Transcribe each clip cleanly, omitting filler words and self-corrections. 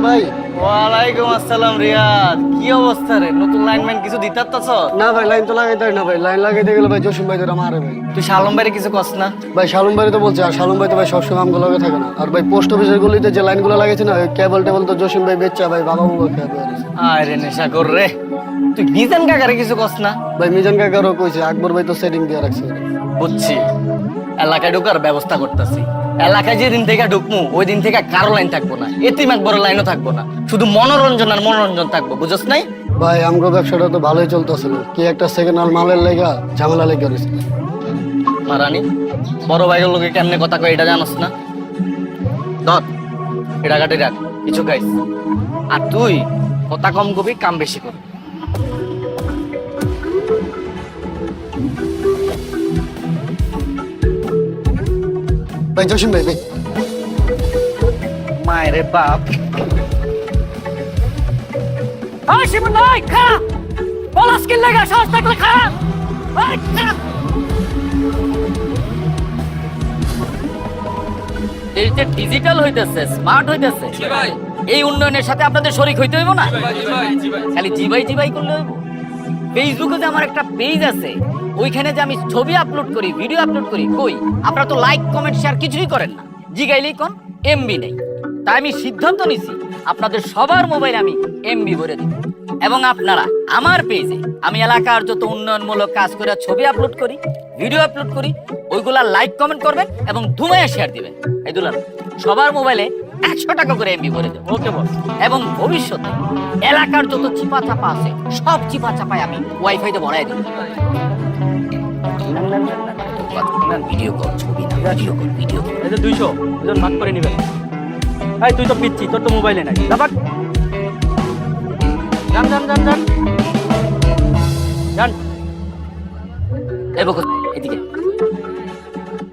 ভাই ওয়ালাইকুম আসসালাম রিয়াদ, কি অবস্থা রে? নতুন লাইনম্যান কিছু দিতারতাছ? না ভাই, লাইন তো লাগাইতে হয় না ভাই। লাইন লাগাইতে গেলে ভাই জসিম ভাই তোরা মারে ভাই। তুই শালম ভাইরে কিছু কস না? ভাই শালুম ভাই তো বলছে, আর শালুম ভাই তো ভাই সবসময় আমগুলো লগে থাকে না। আর ভাই পোস্ট অফিসের গলিতে যে লাইনগুলো লাগাইছে না, ওই কেবল টেবল তো জসিম ভাই বেচা ভাই, বাবা মুগো খেয়ে বেরিয়েছে। আরে নেশা কর রে, তুই মিজান কাকারে কিছু কস না? ভাই মিজান কাকারও কইছে, আকবর ভাই তো সেটিং দিয়ে রাখছে। বুঝছি, এলাকায় ঢোকার ব্যবস্থা করতেছি। এলাকায় যেদিন থেকে ঢুকমু ওই দিন থেকে কারো লাইন থাকবো না, এতিম একবড় লাইনও থাকবো না, শুধু মনোরঞ্জন আর মনোরঞ্জন থাকবো, বুঝছ নাই? ভাই আমগো ব্যবসাটা তো ভালোই চলতেছিল, কি একটা সেকেন্ড হ্যান্ড মালের লেগা ঝামেলা লেগে রয়েছে। মারানি বড় ভাইয়ের লোকে কেমনে কথা কয় এটা জানোস না? ধর এটা কাটি রাখ, কিছু খাইস। আর তুই কথা কম কবি, কাম বেশি করবি। ভাই জসিম ভাই ভাই মায়েরে বাপ। এই যে ডিজিটাল হইতেছে, স্মার্ট হইতেছে, এই উন্নয়নের সাথে আপনাদের শরীক হইতে হইব না? খালি জিবাই জিবাই করলে হইব? ফেসবুকে যে আমার একটা পেজ আছে, ওইখানে যে আমি ছবি আপলোড করি, ভিডিও আপলোড করি, কই আপনারা তো লাইক কমেন্ট শেয়ার কিছুই করেন না। জিগাইলেই কোন এমবি নেই। তাই আমি সিদ্ধান্ত নিছি আপনাদের সবার মোবাইল আমি এমবি ভরে দিব। এবং আপনারা আমার পেজে আমি এলাকার যত উন্নয়নমূলক কাজ করে ছবি আপলোড করি, ভিডিও আপলোড করি, ওইগুলা লাইক কমেন্ট করবেন এবং ধুমাইয়া শেয়ার দিবেন। এই দুলার সবার মোবাইলে 100 টাকা করে এমবি ভরে দেব। ওকে বস। এবং ভবিষ্যতে এলাকার যত চিপা চাপা আছে সব চিপা চাপায় আমি ওয়াইফাইতে ভরাই দেব। ভিডিও কল, ছবি না, ভিডিও কল, ভিডিও কল। এই যে 200 দুজন ভাগ করে নিবেন। এই তুই তো পিচ্ছি, তোর তো মোবাইলে নাই। যাবাক যান যান যান যান যান। এই বকো, এদিকে।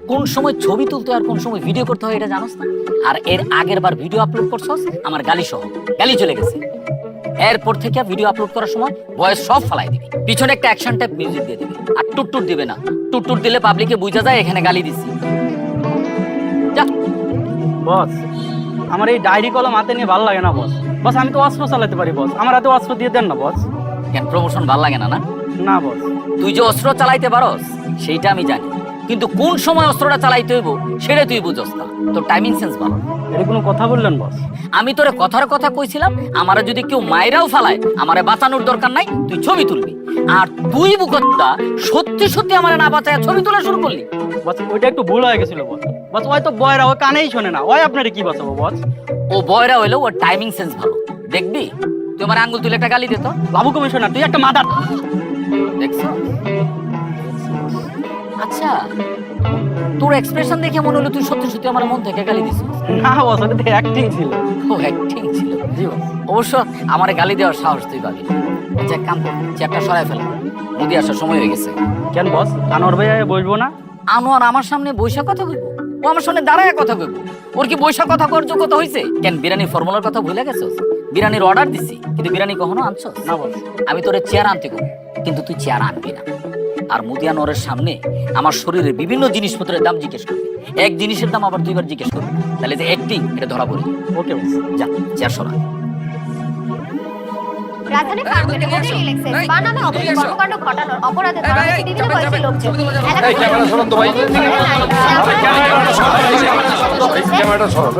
কোন সময় ছবি তুলতে আর কোন সময় ভিডিও করতে হয় এটা জানোস না? আর এর আগের বার ভিডিও আপলোড করছস আমার গালি সহ, গালি চলে গেছে। এরপর থেকে ভিডিও আপলোড করার সময় ভয়েস সব ফালাই দিবি, পিছনে একটা অ্যাকশন টাইপ মিউজিক দিয়ে দিবি। আর টুটটুট দিবে না, টুটটুট দিলে পাবলিকে বুঝা যায় এখানে গালি দিছি। যা। বস, আমার এই ডায়েরি কলম হাতে নিয়ে ভালো লাগে না বস। বস আমি তো অস্ত্র চালাতে পারি বস, আমার হাতে অস্ত্র দিয়ে দেন না বস। কেন প্রমোশন ভাল লাগে না? না না বস। তুই যে অস্ত্র চালাইতে পারস সেইটা আমি জানি, কিন্তু কোন সময় অস্ত্রটা চালাইতে হইব সেটা তুই বুঝস না। তোর টাইমিং সেন্স ভালো। এটা কোনো কথা বললেন বস? আমি তোরে কথার কথা কইছিলাম, আমারে যদি কেউ মাইরাও ফালায় আমারে বাঁচানোর দরকার নাই, তুই ছবি তুলবি। আর তুই বুকত্তা সত্যি সত্যি আমারে না বাঁচায় ছবি তোলা শুরু করলি। বস ওইটা একটু ভুল হয়ে গেছিল বস। বস ওই তো বয়রা, ওই কানেই শোনে না, ওই আপনারে কি বাঁচাবো বস? ও বয়রা হইলো, ওর টাইমিং সেন্স ভালো। দেখবি তুই আমার আঙ্গুল তুলে একটা গালি দিত। বাবু কমিশনার তুই একটা মাদার। দেখছো? আচ্ছা, তোর এক্সপ্রেশন দেখে মনে হলো তুই সত্যি সত্যি আমার মন থেকে গালি দিছিস। না বস, ওটা তো অ্যাক্টিং ছিল। ও অ্যাক্টিং ছিল? জি বস। অবশ্য আমারে গালি দেওয়ার সাহস তুই পাবি। আচ্ছা এক কাম কর, চেয়ারটা সরাই ফেল, মুদি আসার সময় হয়ে গেছে। কেন বস, আনোয়ার ভাই বসবো না? আনোয়ার আমার সামনে বৈশা কথা কইব? ও আমার সামনে দাঁড়ায় কথা কইব? ওর কি বৈশা কথা কর যোগ্যতা হইছে? কেন বিরিয়ানি ফর্মুলার কথা ভুলে গেছস? বিরিয়ানির অর্ডার দিছি, কিন্তু বিরিয়ানি কখনো আনছস না বস। আমি তোরে চেয়ার আনতে কই, কিন্তু তুই চেয়ার আনবি না। আর মুদি আনোয়ারের সামনে আমার শরীরের বিভিন্ন জিনিসপত্রের দাম জিজ্ঞেস করবি, এক জিনিসের দাম আবার দুইবার জিজ্ঞেস করবি, তাহলে যে অ্যাক্টিং এটা ধরা পড়ে। ওকে বস। যা চেয়ার সরা। রাজধানীর কার্গোতে হোটেল ইলেক্সেস বানানো অবৈধ কর্মকাণ্ড ঘটানোর অপরাধে ধরা হয়েছে বিভিন্ন বয়সী লোকজন। এই ক্যামেরা সরান তো ভাই। ক্যামেরাটা সরান।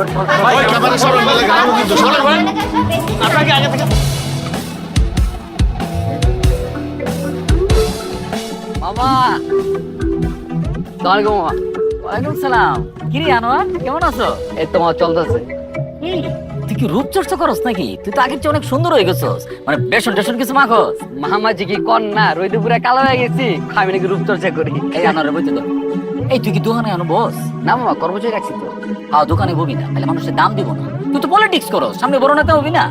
ভাই ক্যামেরা সরান, বলে গাও কিন্তু সরান ভাই। আপনাকে আগে থেকে মামা। সালামালাইকুম মামা। ওয়ালাইকুম সালাম। কি রে আনোয়ার, কেমন আছো? এই তো মামা চলতেছে। তুই কি রূপচর্চা করস নাকি? তুই তো আগের চেয়ে অনেক সুন্দর হয়ে গেছস, মানে বেসন টেসন কিছু মাখস? মামাজি কি কর না, রোদে পুরা কালো হয়ে গেছি, আমি নাকি রূপচর্চা করি। এই আনোয়ারের বইতে তো। এই তুই কি দোকানে আনো বস? না মামা, কর্মচারী রাখছি তো। হ্যাঁ দোকানে ববি না, তাহলে মানুষের দাম দিব না। তুই তো পলিটিক্স করস, সামনে বড় নেতা হবি না?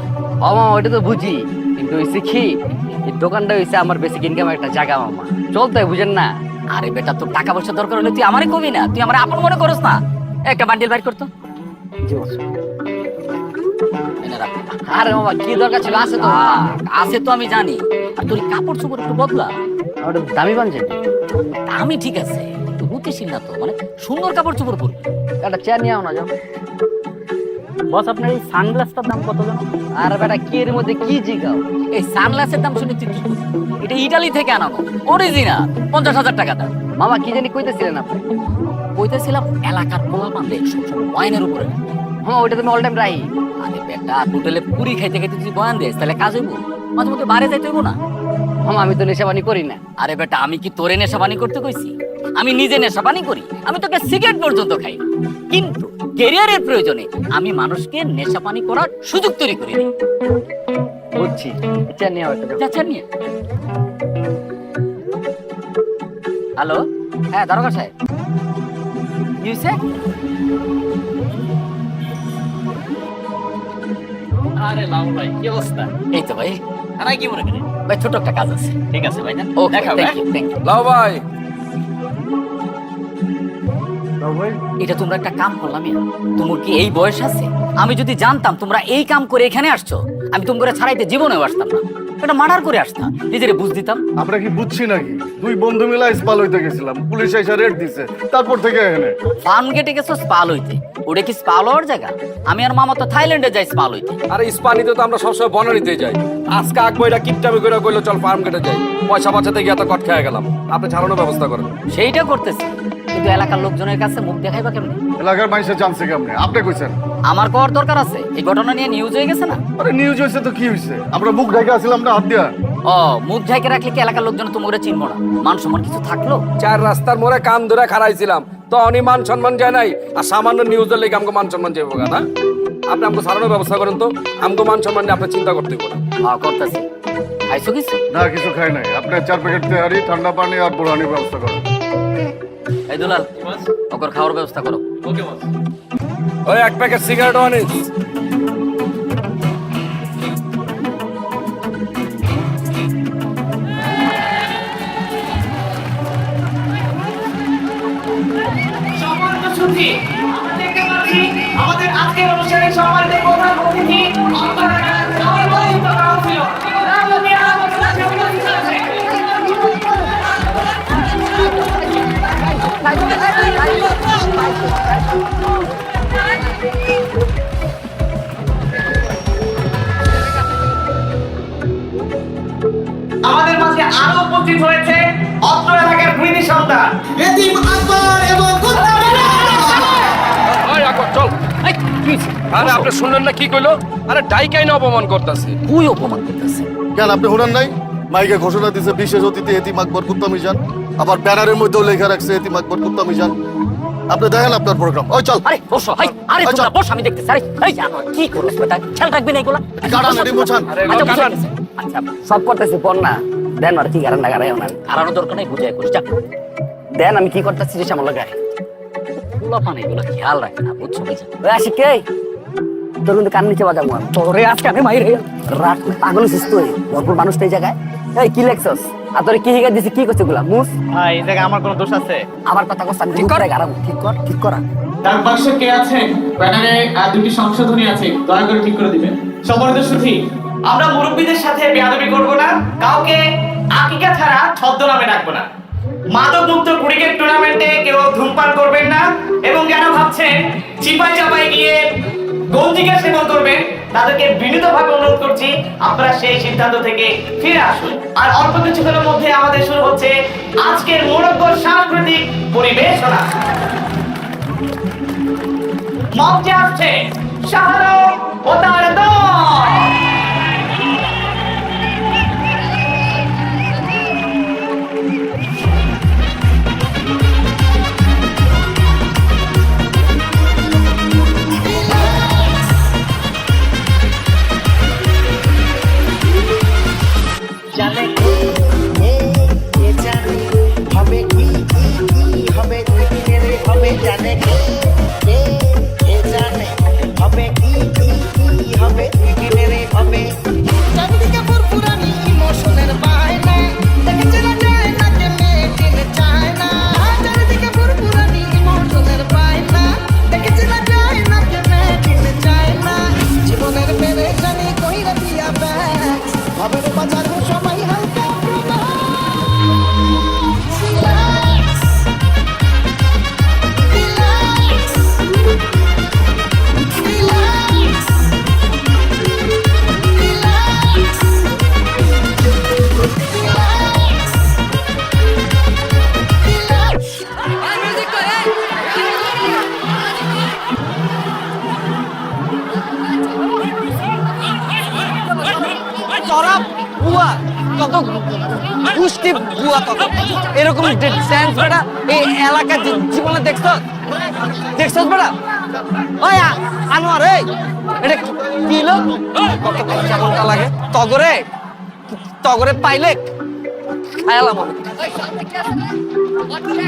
ও মামা ওইটা তো বুঝি, কিন্তু হয়েছে কি, এই দোকানটা হয়েছে আমার বেসিক ইনকাম একটা জায়গা মামা, চলতে হয় বুঝেন না। আরে বেটা, তোর টাকা পয়সা দরকার হলে তুই আমারে কবি না, তুই আমার আপন মনে করস না। একটা বান্ডিল বাইর করতো। জি বস। আরে বাবা কি দরকার ছিল, আছে তো। আছে তো আমি জানি। আর তোর কাপড় চোপড় একটু বদলা। ওটা দামি পাঞ্জাবি। আমি ঠিক আছে, তুই বুঝতেছিস না তো, মানে সুন্দর কাপড় চোপড় পরবি। একটা চেয়ার নিয়ে আও না যাও। বস আপনার এই সানগ্লাসটার দাম কত জানো? আর বেটা কি এর মধ্যে কি জিগাও? এই সানগ্লাসের দাম শুনে তুই কি করবি? এটা ইটালি থেকে আনানো, অরিজিনাল, 50,000 টাকা দাম। মামা কি জানি কইতেছিলেন আপনি? কইতেছিলাম এলাকার পোলা পান্ডে সবসময় বয়ানের উপরে। হ্যাঁ ওইটা তুমি অল টাইম রাই। আরে বেটা, হোটেলে পুরি খাইতে খাইতে তুই বয়ান দিস, তাহলে কাজ হইব? মাঝে মধ্যে বাইরে যাইতে হইব না? মামা আমি তো নেশাবানি করি না। আরে বেটা, আমি কি তোরে নেশাবানি করতে কইছি? আমি নিজে নেশাবানি করি, আমি তোকে সিগারেট পর্যন্ত খাই। কিন্তু ক্যারিয়ারের প্রয়োজনে আমি মানুষকে নেশাপানি করার সুযোগ তৈরি করি। বুঝছি, চেয়ার নিয়ে আও একটা যাও। চাচা নিয়ে। হ্যালো, হ্যাঁ দারোগা সাহেব, কি হয়েছে? আরে লাউ ভাই কি অবস্থা? এই তো ভাই। আর কি মনে করেন ভাই, ছোট একটা কাজ আছে। ঠিক আছে ভাই, ওকে, থ্যাংক ইউ, থ্যাংক ইউ। লাও ভাই। এটা তোমরা একটা কাম করলাম। তোমার কি এই বয়স আছে? আমি যদি জানতাম তোমরা এই কাম করে এখানে আসছো, আমি তোমরা ছাড়াইতে জীবনেও আসতাম না। এটা মার্ডার করে আসতাম, নিজেরে বুঝ দিতাম। আমরা কি বুঝছি নাকি? দুই বন্ধু মিলে স্পাল হইতে গেছিলাম, পুলিশ এসে রেড দিছে, তারপর থেকে এখানে। ফার্ম গেটে গেছো স্পাল হইতে, ওটা কি স্পাল হওয়ার জায়গা? আমি আর মামা তো থাইল্যান্ডে যাই স্পাল হইতে। আরে ইস্পানিতে তো আমরা সবসময় বনানিতে যাই। আজকে আকবইরা কিপটামি করে কইলো চল ফার্ম গেটে যাই, পয়সা বাঁচাতে গিয়ে এত কট খেয়ে গেলাম। আপনি ছাড়ানোর ব্যবস্থা করেন। সেইটা করতেছি, কিন্তু এলাকার লোকজনের কাছে মুখ দেখাইবা কেমনে? এলাকার মানুষের জানছে কেমনে? আপনি কইছেন। আমার কর দরকার আছে। এই ঘটনা নিয়ে নিউজ হয়ে গেছে না? আরে নিউজ হয়েছে তো কি হয়েছে? আমরা মুখ ঢাকা আসলাম না হাত দিয়া। ও, মুখ ঢাকে রাখলে কি এলাকার লোকজন তোমরা চিনবো না? মান সম্মান কিছু থাকলো? চার রাস্তার মোড়ে কান ধরে খাড়াইছিলাম, তো অনি মান সম্মান যায় নাই। আর সামান্য নিউজের লেগে আমাকে মান সম্মান যাবো না। আপনি আমাকে ছাড়ানোর ব্যবস্থা করেন তো, আমাকে মান সম্মান নিয়ে আপনি চিন্তা করতে পারেন। হ্যাঁ করতেছি। খাইছো কিছু? না কিছু খাই নাই। আপনি 4 প্যাকেট তেহারি, ঠান্ডা পানি আর বোরানির ব্যবস্থা করেন। এই দুলাল, ওকর খাওয়ার ব্যবস্থা করো। ওকে বস। ওই 1 প্যাকেট সিগারেট আনিস। আমাদের আজকের অনুষ্ঠানে সম্মানিত প্রধান অতিথি আমাদের মাঝে আরো উপস্থিত হয়েছে অত্র এলাকার কৃতি সন্তান এতিম আকবর এবং ওই আকবর চল। এই, কি হইছে? আরে আপনি শুনলেন না কি কইলো? আরে ডাইকাই না অপমান করতেছে। তুই অপমান করতেছে। কেন আপনি শুনেন নাই? মাইকে ঘোষণা দিছে বিশেষ অতিথি এতিম আকবর কুত্তা মিজান। আবার ব্যানারের মধ্যেও লেখা রাখছে এতিম আকবর কুত্তা মিজান। আপনি দেখেন আপনার প্রোগ্রাম। ওই চল। আরে বসো, আরে তোমরা বস, আমি দেখতেছি। আরে এই জানো কি করছ বেটা? খেয়াল রাখবি না এগুলা? গাড়ান এটি মোছান। আচ্ছা, বুঝে গেছে। আচ্ছা, সব করতেছি পর না। দেন আর কি গারান না গারাই না। হারানো দরকার নাই, বুঝাই করিস। যা, দেন আমি কি করতেছি যে সামলা গায়। পোলা পান এগুলো খেয়াল রাখে না, বুঝছো বুঝি? ওই আশিক কে? তোর কিন্তু কান নিচে বাজাবো আমি। তোরে আজকে আমি মাইরে রাত পাগল সুস্থ হয়ে ভরপুর মানুষ এই জায়গায়। এই কি লেখছস? আর তোরে কি হিগা দিছি কি করছিস গুলা? মুস ভাই এই জায়গায় আমার কোনো দোষ আছে? আবার কথা কস। আমি ঠিক করে গারাবো। ঠিক কর। তার পাশে কে আছেন? ব্যানারে দুটি সংশোধনী আছে, দয়া করে ঠিক করে দিবেন। সম্মানিত সুধী, আমরা মুরব্বীদের সাথে বেয়াদবি করব না, কাউকে আকিকা ছাড়া ছদ্মনামে ডাকবো না। মাদক মুক্ত ক্রিকেট টুর্নামেন্টে কেউ ধূমপান করবেন না, এবং যারা ভাবছেন চিপাই চাপাই গিয়ে গঞ্জিকা সেবন করবেন, তাদেরকে বিনীতভাবে অনুরোধ করছি আপনারা সেই সিদ্ধান্ত থেকে ফিরে আসুন। আর অল্প কিছুক্ষণের মধ্যে আমাদের শুরু হচ্ছে আজকের মোরব্বর সাংস্কৃতিক পরিবেশনা। মঞ্চে আসছে শাহরুখ ও তার দল। জানে কে জানে হবে কি হবে দিনের হবে জানে কে জানে হবে কি হবে দিনের হবে চারিদিকে পুরপুরানি ইমোশনের বায়না দেখে চেনা যায় না যে মেয়ে চেনে চায় না কত পুষ্টি বুয়া কত এরকম ড্যান্স বেটা এই এলাকার জীবনে দেখছ বেটা ওই আনোয়ার এই এটা কি হলো কত কেমনটা লাগে তগরে পাইলে খায়ালাম আমি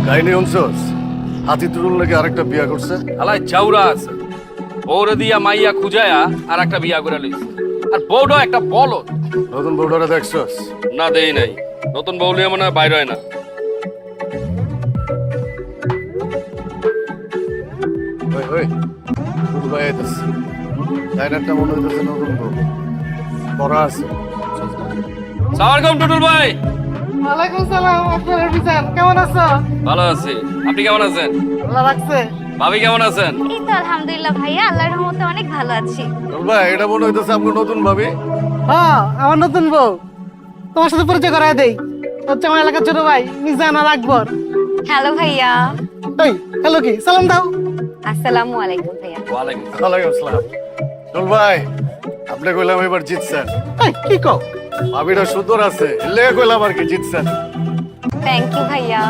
কাহিনী শুনছস হাতি তুরুল নাকি আরেকটা বিয়া করছে আলাই চাউরা আছে বউরে দিয়া মাইয়া খুঁজায়া আর একটা বিয়া করে লইছে আর বউটা একটা বলদ। নতুন বউটারে দেখছস না দেই নাই, নতুন বউ লিয়ে মনে হয় বাইর হয় না। ওই ওই দুটো ভাই আইতাছে ডাইনারটা মনে হইতেছে নতুন বউ পড়া আছে সালামালাইকুম টুটুল ভাই। ওয়ালাইকুম সালাম আপনারা বিজান কেমন আছো ভালো আছি, আপনি কেমন আছেন? আল্লাহ রাখছে ভাবি কেমন আছেন? এই তো আলহামদুলিল্লাহ ভাইয়া আল্লাহর রহমতে অনেক ভালো আছি। টুটুল ভাই এটা মনে হইতেছে আপনি নতুন ভাবি। হ্যাঁ আমার নতুন বউ তোমার সাথে পরিচয় করায় দেই হচ্ছে আমার এলাকার ছোট ভাই মিজান আর আকবর। হ্যালো ভাইয়া। এই হ্যালো কি সালাম দাও আসসালামু আলাইকুম ভাইয়া। ওয়ালাইকুম ওয়ালাইকুম আসসালাম। টুটুল ভাই আপনি কইলাম এবার জিতছেন। এই কি কও ভাবিটা সুন্দর আছে এলে কইলাম আর কি জিতছেন। থ্যাংক ইউ ভাইয়া।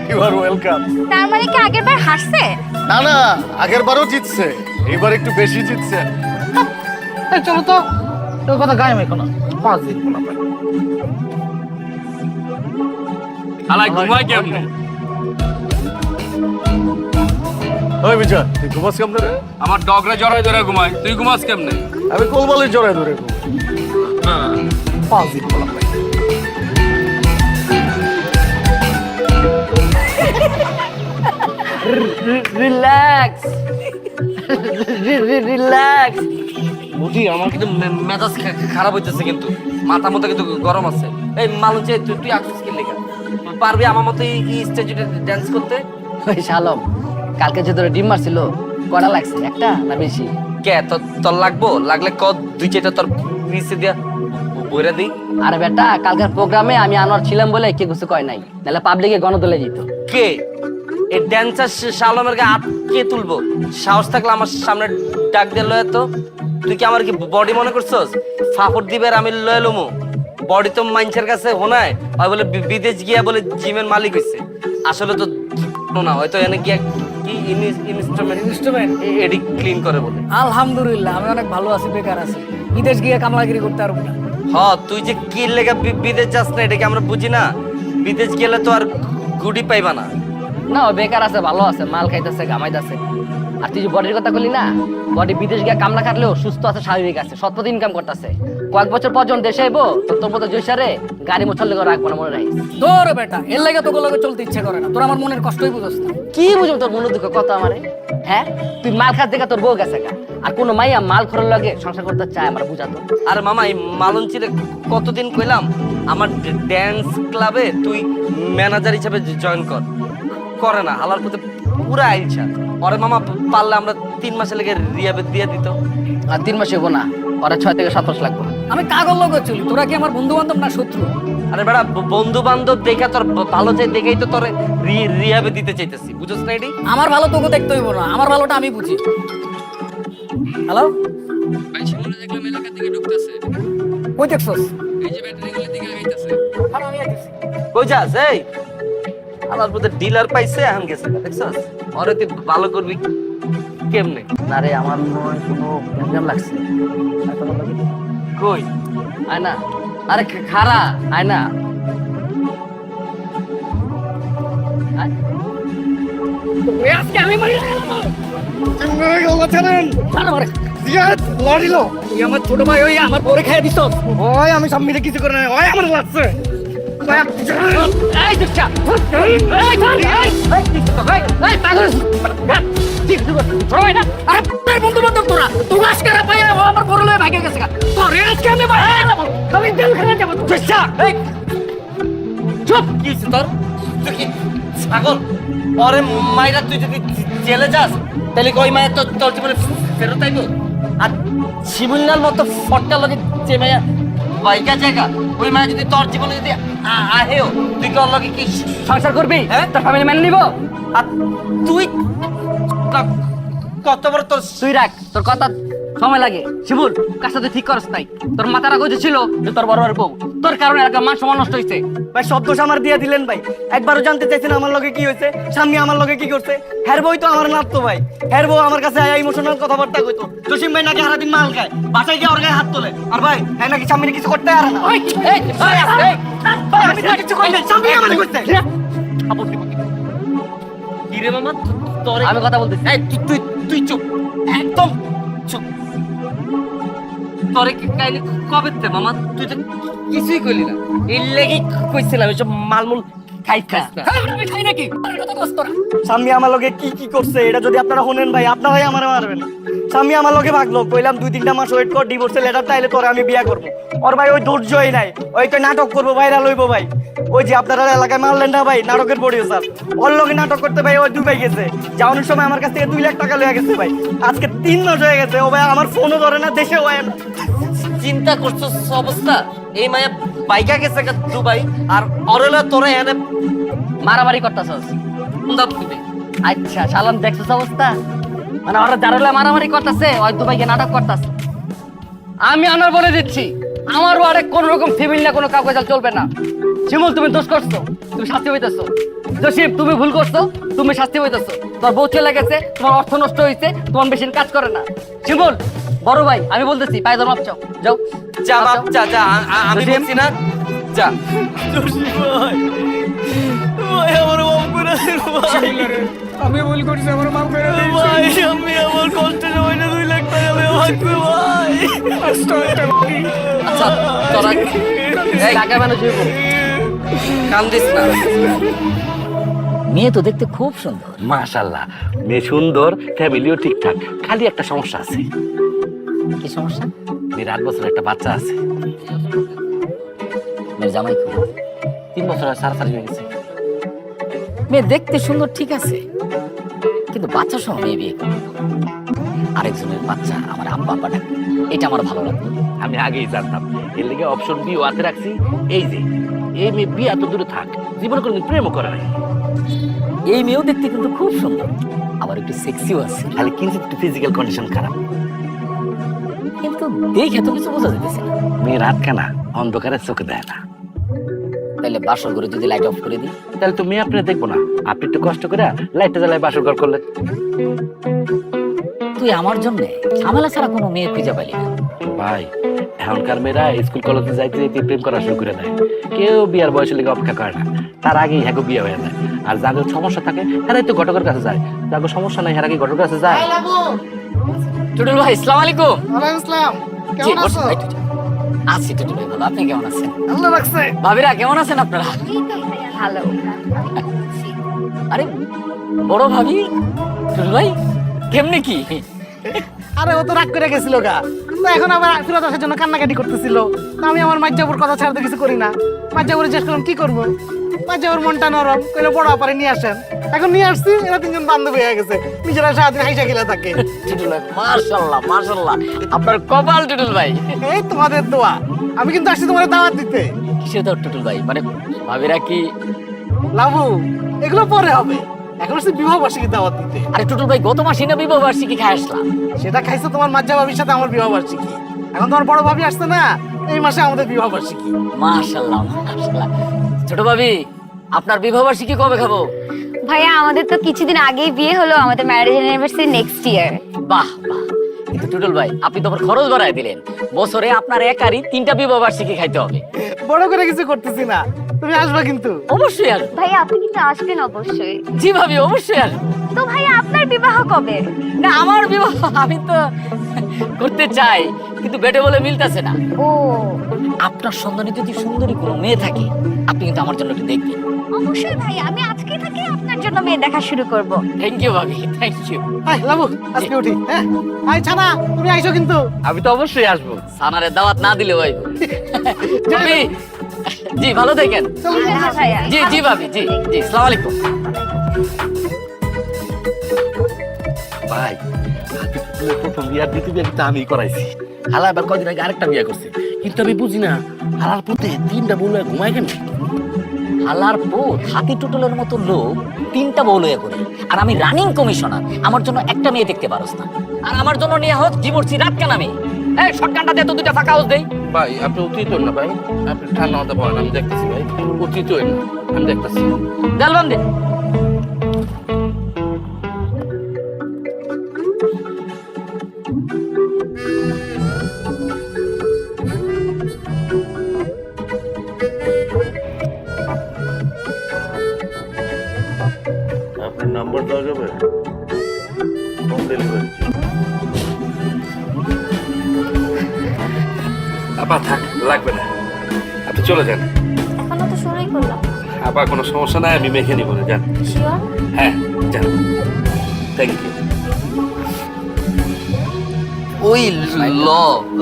You are welcome. তার মানে কি আগের বার হারছে? না না আগের বারও জিতছে এবার একটু বেশি জিতছেন। এই চলো তো তোর কথা গায়ে মেখো না 5 দিন কোনা পাই আলাই ঘুমাই কেমনে? ওই বিজয় তুই ঘুমাস কেমনে রে? আমার ডগরে জড়াই ধরে ঘুমাই, তুই ঘুমাস কেমনে? আমি কোলবালি জড়াই ধরে ঘুমাই। 5 দিন কোনা পাই রিল্যাক্স রিল্যাক্স বুঝি আমার কিন্তু মেজাজ খারাপ হইতেছে, কিন্তু মাথা মতো কিন্তু গরম আছে। এই মালুন যে তুই আসছিস কি লেখা পারবি আমার মতো এই স্টেজে ড্যান্স করতে? ওই শালম কালকে যে তোরা ডিম মারছিল কটা লাগছে একটা না বেশি? কে তোর লাগবো? লাগলে ক 2-4টা তোর নিচে দিয়া বইরা দিই। আরে বেটা কালকের প্রোগ্রামে আমি আনোয়ার ছিলাম বলে কে কিছু কয় নাই, নাহলে পাবলিকে গণদলে যেত। কে এই ড্যান্সার শালমের গায়ে হাত কে তুলবো? সাহস থাকলে আমার সামনে ডাক দিয়ে লয়ে তো। তুই কি আমার কি বডি মনে করছস? ফাফড় দিবে আর আমি লয়ে লমু? বডি তো মাইনছের কাছে হোনায় হয় বলে বিদেশ গিয়া বলে জিমের মালিক হইছে, আসলে তো না হয়তো এনে গিয়া কি ইনস্ট্রুমেন্ট এডি ক্লিন করে বলে। আলহামদুলিল্লাহ আমি অনেক ভালো আছি, বেকার আছি, বিদেশ গিয়ে কামলাগিরি করতে পারবো না। হ তুই যে কি লেগে বিদেশ যাস না এটাকে আমরা বুঝি না? বিদেশ গেলে তো আর গুডি পাইবা না। না ও বেকার আছে, ভালো আছে, মাল খাইতেছে, গামাইতেছে। আর তুই যে বডির কথা বললি না, বডি বিদেশ গিয়ে কামলা খাটলেও সুস্থ আছে, স্বাভাবিক আছে, সৎপথ ইনকাম করতেছে। কয়েক বছর পর যখন দেশে আইবো তোর মতো জৈসারে গাড়ি মোছর লেগে রাখবো না, মনে রাখিস। তোর বেটা এর লাগে তোকে লগে চলতে ইচ্ছা করে না, তোর আমার মনের কষ্টই বুঝছ না। কি বুঝবো তোর মনের দুঃখ কত আমারে? হ্যাঁ তুই মাল খাস দেখা তোর বউ গেছে গা, আর কোনো মাইয়া মাল খরের লগে সংসার করতে চায় আমার বুঝাতো। আরে মামা এই মালঞ্চিরে কতদিন কইলাম আমার ড্যান্স ক্লাবে তুই ম্যানেজার হিসেবে জয়েন কর, করে না। হালার প্রতি পুরা ইচ্ছা ওরে মামা পারলে আমরা 3 মাসে লেগে রিয়াবে দিয়ে দিত। আর 3 মাস হবো না, ওরা 6 থেকে 7 মাস লাগবে। আমি কাগজ লগে চলি, তোরা কি আমার বন্ধু বান্ধব না শত্রু? আরে বেড়া বন্ধু বান্ধব দেখা তোর ভালো চাই দেখেই তো তোর রিয়াবে দিতে চাইতেছি, বুঝছ না? এটি আমার ভালো তোকে দেখতে হইব না, আমার ভালোটা আমি বুঝি। হ্যালো ভাই সামনে দেখলাম এলাকা থেকে ঢুকতেছে, কই দেখছস? এই যে ব্যাটারি গুলো দিকে আগাইতেছে। আমি আইতেছি। কই যাস? এই আমার মধ্যে ডিলার পাইছে এখন গেছে দেখছস ওরে তুই ভালো করবি কেমনে? না রে আমার মনে হয় কোনো গ্যাঞ্জাম লাগছে। কই আয় না, আরে খারা আয় না। আয়। আজকে আমি মারি আমার ছোট ভাই ওই আমার পরে খাই দিস ওই আমি সব মিলে কিছু করে না ওই আমার লাগছে চুপ কি তোর তুই কি ছাগল পরে মাইরা তুই যদি জেলে যাস তাহলে ওই মায়ের তোর তোর জীবনে ফেরত আইব আর শিমুলনার মতো ফটকা লগে যে মায়া বাইকা জায়গা ওই মায়া যদি তোর জীবনে যদি আহেও তুই কি ওর লগে কি সংসার করবি হ্যাঁ? তোর ফ্যামিলি মেনে নিব আর তুই কত বড় তোর তুই রাখ তোর কথা সময় লাগে শিবুল কাজটা তুই ঠিক করস নাই তোর মাথা রাখো ছিল যে তোর বড় বড় বউ তোর কারণে এলাকা মান সম্মান নষ্ট হয়েছে ভাই সব দোষ আমার দিয়ে দিলেন ভাই একবারও জানতে চাইছেন আমার লগে কি হয়েছে সামনে আমার লগে কি করছে হ্যার বই তো আমার নাপতো ভাই হ্যার বউ আমার কাছে আয়া ইমোশনাল কথাবার্তা কইতো জসিম ভাই নাকি সারাদিন মাল খায় বাসায় গিয়ে ওর গায়ে হাত তোলে আর ভাই হ্যাঁ নাকি সামনে কিছু করতে পারে না আমি কিছু করি না সামনে আমাকে করতে কি রে মামা তোর আমি কথা বলতেছি এই তুই তুই চুপ একদম চুপ তোরে কাইলে কবে তে মামা তুই তো কিছুই কইলি না এই লেগে কইছিলাম এসব মালমুল খাই খাস না আমি খাই নাকি কথা কস তোরা স্বামী আমার লগে কি কি করছে এটা যদি আপনারা শুনেন ভাই আপনারাই আমারে মারবেন স্বামী আমার লগে ভাগলো কইলাম 2-3টা মাস ওয়েট কর ডিভোর্সের লেটার তাইলে তোরে আমি বিয়া করব ওর ভাই ওই ধৈর্যই নাই ওই তো নাটক করবো ভাইরাল হইবো ভাই ওই যে আপনারা এলাকায় মারলেন না ভাই নাটকের প্রডিউসার ওর লগে নাটক করতে ভাই ওই দুবাই গেছে যাওয়ানোর সময় আমার কাছ থেকে 2 লাখ টাকা লয়ে গেছে ভাই আজকে 3 মাস হয়ে গেছে ও ভাই আমার ফোনও ধরে না দেশে হয় না চিন্তা করছো অবস্থা এই মায়া বাইকা গেছে দুবাই আর অরেলা তোরে এনে মারামারি করতেছস আচ্ছা সালাম দেখছিস অবস্থা মানে ওরা যারা মারামারি করতেছে ওই দুবাইকে নাটক করতেছে আমি আমার বলে দিচ্ছি আমার ওয়ারে কোন রকম ফ্যামিলি না কোনো কাগজ চলবে না শিমুল তুমি দোষ করছো তুমি শাস্তি হইতেছো জসিম তুমি ভুল করছো তুমি শাস্তি হইতেছো তোমার বউ চলে গেছে তোমার অর্থ নষ্ট হয়েছে তোমার মেশিন কাজ করে না শিমুল বড় ভাই আমি বলতেছি পায়ে ধর মাপ চাও যাও যা বাপ যা যা আমি জসিম? বলছি না যা জসিম ভাই ভাই আমার মাফ করে দিন ভাই আমি ভুল করছি আমার মাফ করে দিন ভাই আমি আমার কষ্টের সময়টা 2 লাখ টাকা লয়ে ভাগবে ভাই আচ্ছা তোরা টাকা মানুষ হইব কান্দিস না মেয়ে তো দেখতে খুব সুন্দর মাশাআল্লাহ মেয়ে সুন্দর ফ্যামিলিও ঠিকঠাক খালি একটা সমস্যা আছে কি সমস্যা মেয়ের 8 বছরের একটা বাচ্চা আছে মেয়ের জামাই খুব 3 বছর সারসারি হয়ে গেছে মেয়ে দেখতে সুন্দর ঠিক আছে কিন্তু বাচ্চার সঙ্গে মেয়ে বিয়ে করে আরেকজনের বাচ্চা আমার আব্বা আব্বা ডাকে এটা আমার ভালো লাগলো আমি আগেই জানতাম এর লেগে অপশন বি ওয়াতে রাখছি এই যে এই মেয়ে বিয়ে এত দূরে থাক জীবনে কোনোদিন প্রেমও করে নাই এই মেয়েও দেখতে কিন্তু খুব সুন্দর আবার একটু সেক্সিও আছে খালি কিঞ্চিত একটু ফিজিক্যাল কন্ডিশন খারাপ কিন্তু দেখে তো কিছু বোঝা যেতেছে না মেয়ের হাত খানা অন্ধকারে চোখে দেয় না তাহলে বাসর ঘরে যদি লাইট অফ করে দিই তাহলে তো মেয়ে আপনি দেখবো না আপনি একটু কষ্ট করে লাইটটা জ্বালায় বাসর ঘর করলেন তুই আমার জন্য ঝামেলা ছাড়া কোনো মেয়ে খুঁজে পাইলি না ভাই এখনকার মেয়েরা স্কুল কলেজে যাইতে যাইতে প্রেম করা শুরু করে দেয় কেউ বিয়ার বয়সের লেগে অপেক্ষা করে না তার আগেই হ্যাঁ বিয়ে হয়ে যায় আর যাদের সমস্যা থাকে হেরাই তো ঘটকের কাছে যায় যাদের সমস্যা নাই হেরা কি ঘটকের কাছে যায় টুটুল ভাই আসসালামু আলাইকুম ওয়ালাইকুম আসসালাম জি, কেমন বসুন, আছো এই টুটুল। আছি টুটুল ভাই ভালো আপনি কেমন আছেন আল্লাহ রাখছে ভাবিরা কেমন আছেন আপনারা এই তো ভালো আরে বড় ভাবি টুটুল ভাই কেমনে কি আরে ও তো রাগ করে গেছিল গা তো এখন আবার ফেরত আসার জন্য কান্নাকাটি করতেছিল তো আমি আমার মাজ্জাবুর কথা ছাড়া তো কিছু করি না মাজ্জাবুর জিজ্ঞেস করলাম কি করবো মাজ্জাবুর মনটা নরম কইলে বড় আপারে নিয়ে আসেন এখন নিয়ে আসছি এরা 3 জন বান্ধবী হয়ে গেছে নিজেরা সারাদিন হাইসা খেলে থাকে টুটুল ভাই মাশাআল্লাহ মাশাআল্লাহ আপনার কপাল টুটুল ভাই এই তোমাদের দোয়া আমি কিন্তু আসছি তোমাদের দাওয়াত দিতে কিসের তো টুটুল ভাই মানে ভাবিরা কি লাভু এগুলো পরে হবে এখন আসছি বিবাহ বার্ষিকী দাওয়াত দিতে আরে টুটুল ভাই গত মাসে না বিবাহ বার্ষিকী খাই আসলাম সেটা খাইছো তোমার মাজ্জা ভাবির সাথে আমার বিবাহ বার্ষিকী এখন তোমার বড় ভাবি আসছে না এই মাসে আমাদের বিবাহ বার্ষিকী মাশাআল্লাহ মাশাআল্লাহ ছোট ভাবি আপনার বিবাহবার্ষিকী কবে খাবো? ভাইয়া আমাদের তো কিছুদিন আগেই বিয়ে হলো, আমাদের ম্যারেজ অ্যানিভার্সারি নেক্সট ইয়ার। বাহ বাহ, কিন্তু টুটুল ভাই আপনি তো আবার খরচ বাড়ায় দিলেন। বছরে আপনার একারই 3টা বিবাহবার্ষিকী খাইতে হবে। বড় করে কিছু করতেছি না, তুমি আসবা কিন্তু। অবশ্যই আসবো। ভাইয়া আপনি কিন্তু আসবেন অবশ্যই। জি ভাবি, অবশ্যই আসবো। তো ভাইয়া আপনার বিবাহ কবে? না, আমার বিবাহ আমি তো করতে চাই, কিন্তু বেটে বলে মিলতেছে না। ও আপনার সন্ধানে যদি সুন্দরী কোনো মেয়ে থাকে, আপনি কিন্তু আমার জন্য একটু দেখবেন। অবশ্যই ভাইয়া, আমি আজকে থেকে আপনার জন্য মেয়ে দেখা শুরু করব। থ্যাংক ইউ ভাবি, থ্যাংক ইউ। আয় লাবু, আজকে উঠি। হ্যাঁ আয় ছানা, তুমি আইসো কিন্তু। আমি তো অবশ্যই আসবো, সানারে দাওয়াত না দিলে ভাই। ভাবি জি, ভালো থাকেন। হ্যাঁ ভাইয়া। জি জি ভাবি, জি জি, আসসালামু আলাইকুম। ভাই হাতি টুটুলের প্রথম বিয়ার দ্বিতীয় বিয়া কিন্তু আমি করাইছি। হালা এবার কয়দিন আগে আরেকটা বিয়া করছে, কিন্তু আমি বুঝি না হালার পুতে 3টা বউ লইয়া ঘুমায় কেন? হালার পুত হাতি টুটুলের মতো লোক 3টা বউ লইয়া করে, আর আমি রানিং কমিশনার, আমার জন্য একটা মেয়ে দেখতে পারোস না, আর আমার জন্য নিয়ে হোক জীবর্ষি রাত কেন? আমি এই শর্টকানটা দিয়ে তো 2টা ফাঁকা হাউস দেই। ভাই আপনি অতীত না ভাই, আপনি ঠান্ডা মাথা পড়েন, আমি দেখতেছি ভাই। অতীত না, আমি দেখতেছি। দেলবান দে। আপনার নাম্বার দেওয়া যাবে? Home delivery. আপা থাক, লাগবে না, আপনি চলে যান। এখনো তো শুরুই করলাম। আপা কোনো সমস্যা নাই, আমি মেখে নিব, যান। শিওর? হ্যাঁ যান, থ্যাংক ইউ। ওই ল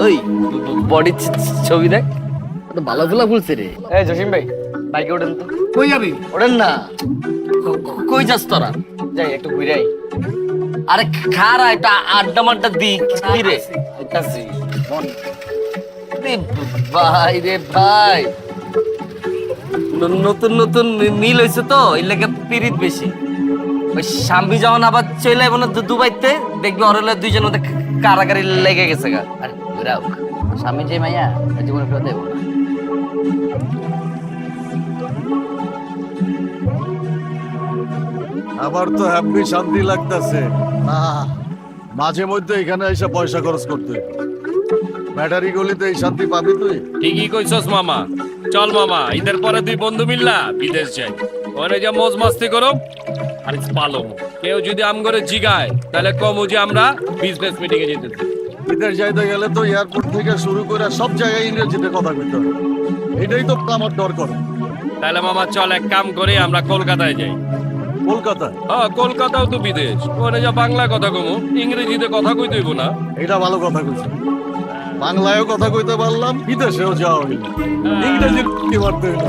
ওই বডি ছবি দেখ, তো ভালো গুলা বলছে রে। এই জসিম ভাই, বাইকে ওঠেন তো। কই যাবি? ওরেন না, কই যাস তোরা? যাই একটু ঘুরে আই। আরে খারা এটা আড্ডা মাড্ডা দি কি রে? আইতাছি। ভাই রে ভাই, নতুন নতুন মিল হয়েছে তো, এই লেগে পিরিত বেশি। ওই স্বামী যখন আবার চলে যাবো না দুবাইতে, দেখবি অরলে 2জন মধ্যে কারাগারি লেগে গেছে গা। আরে ঘুরাও, স্বামী যে মাইয়া জীবনে ফেরত দেবো না। আমার তো হ্যাপি শান্তি লাগতেছে। মাঝে মধ্যে এখানে এসে পয়সা খরচ করতে, ব্যাটারি গলিতে এই শান্তি পাবি তুই? ঠিকই কইছস মামা। চল মামা, ঈদের পরে 2 বন্ধু মিললা বিদেশ যাই, ওখানে যা মজ মাস্তি করো আর পালো। কেউ যদি আম করে জিগায় তাহলে কমু যে আমরা বিজনেস মিটিং এ যেতেছি। বিদেশ যাইতে গেলে তো এয়ারপোর্ট থেকে শুরু করে সব জায়গায় ইংরেজিতে কথা কইতে হবে, এটাই তো আমার ডর করে। তাহলে মামা চল এক কাম করে আমরা কলকাতায় যাই। কলকাতা? হ্যাঁ, কলকাতাও তো বিদেশ, ওখানে যা বাংলা কথা কমু, ইংরেজিতে কথা কইতে হইব না। এটা ভালো কথা কইছে, বাংলায়ও কথা কইতে পারলাম, বিদেশেও যাওয়া হইল, ইংরেজি কি মারতে হইল।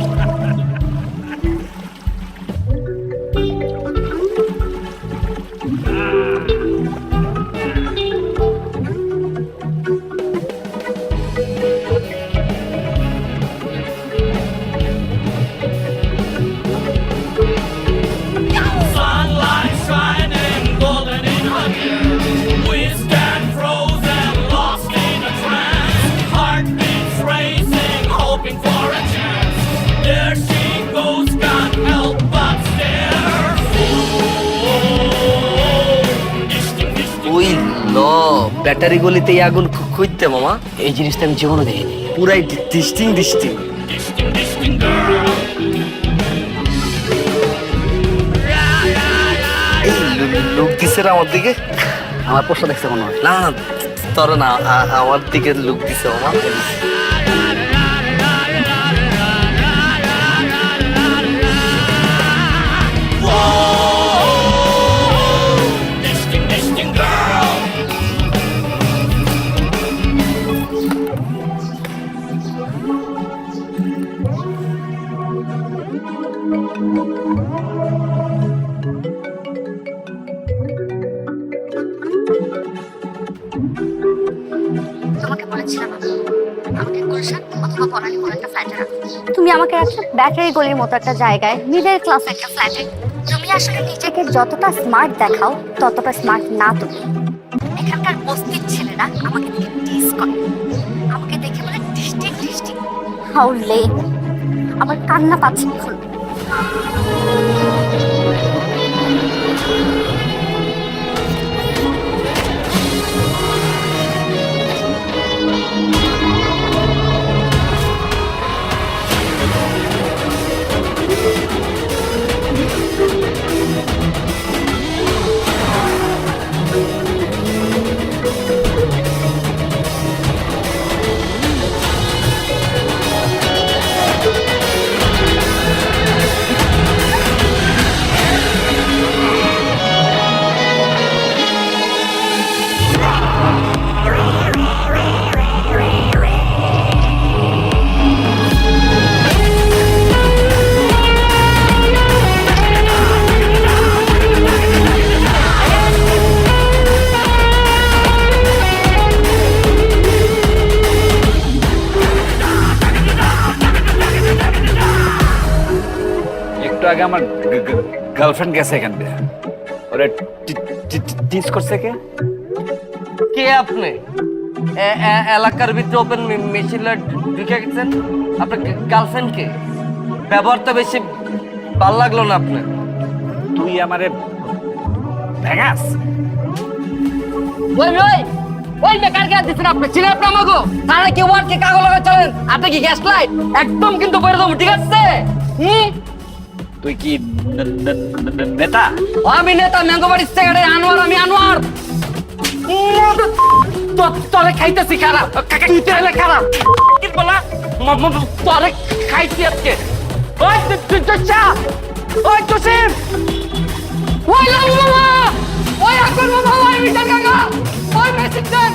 ওই ল ব্যাটারি গলিতে আগুন খুঁজতে মামা, এই জিনিসটা আমি জীবনে দেখিনি। পুরাই ডিস্টিং। লোক দিছে আমার দিকে, আমার প্রশ্ন দেখছে মনে হয়। না না তোর না, আমার দিকে লোক দিছে মামা। তোমাকে বলেছিলাম আমাকে গুলশান অথবা বনানী কোনো একটা ফ্ল্যাটে রাখো। তুমি আমাকে রাখছো ব্যাটারি গলির মতো একটা জায়গায়, মিডল ক্লাস একটা ফ্ল্যাটে। তুমি আসলে নিজেকে যতটা স্মার্ট দেখাও ততটা স্মার্ট না। তুমি এখানকার বস্তির ছেলেরা আমাকে দেখে টিজ করে, আমাকে দেখে বলে ডিস্টিং। How lame. আমার কান্না পাচ্ছে এখন। আগে আমার গার্লফ্রেন্ড গেছে এখান থেকে। ওরে টিচ করছে কে? কে আপনি এলাকার ভিতরে ওপেন মেশিন ঢুকে গেছেন? আপনার গার্লফ্রেন্ড কে? ব্যবহার তো বেশি ভাল লাগলো না আপনার। তুই আমারে ভেঙাস? ওই ওই ওই বেকার গ্যাস দিচ্ছেন আপনি, চিনে আপনি আমাকে তাহলে কি ওয়ার্ড কে কাগজ লাগা চলেন? আপনি কি গ্যাস লাইট একদম কিন্তু বলে দেবো, ঠিক আছে? তুই কি নেতা? আমি নেতা, ম্যাঙ্গোবাড়ির সেক্রেটারি আনোয়ার, আমি আনোয়ার। তোরে খাইতেছি খারাপ, তুই তাহলে খারাপ কি বলা? তোরে খাইছি আজকে। ওই তুই চা, ওই জসিম, ওই লালু মামা, ওই আকবর মামা, ওই মিটার কাকা, ওই মেসিকদার।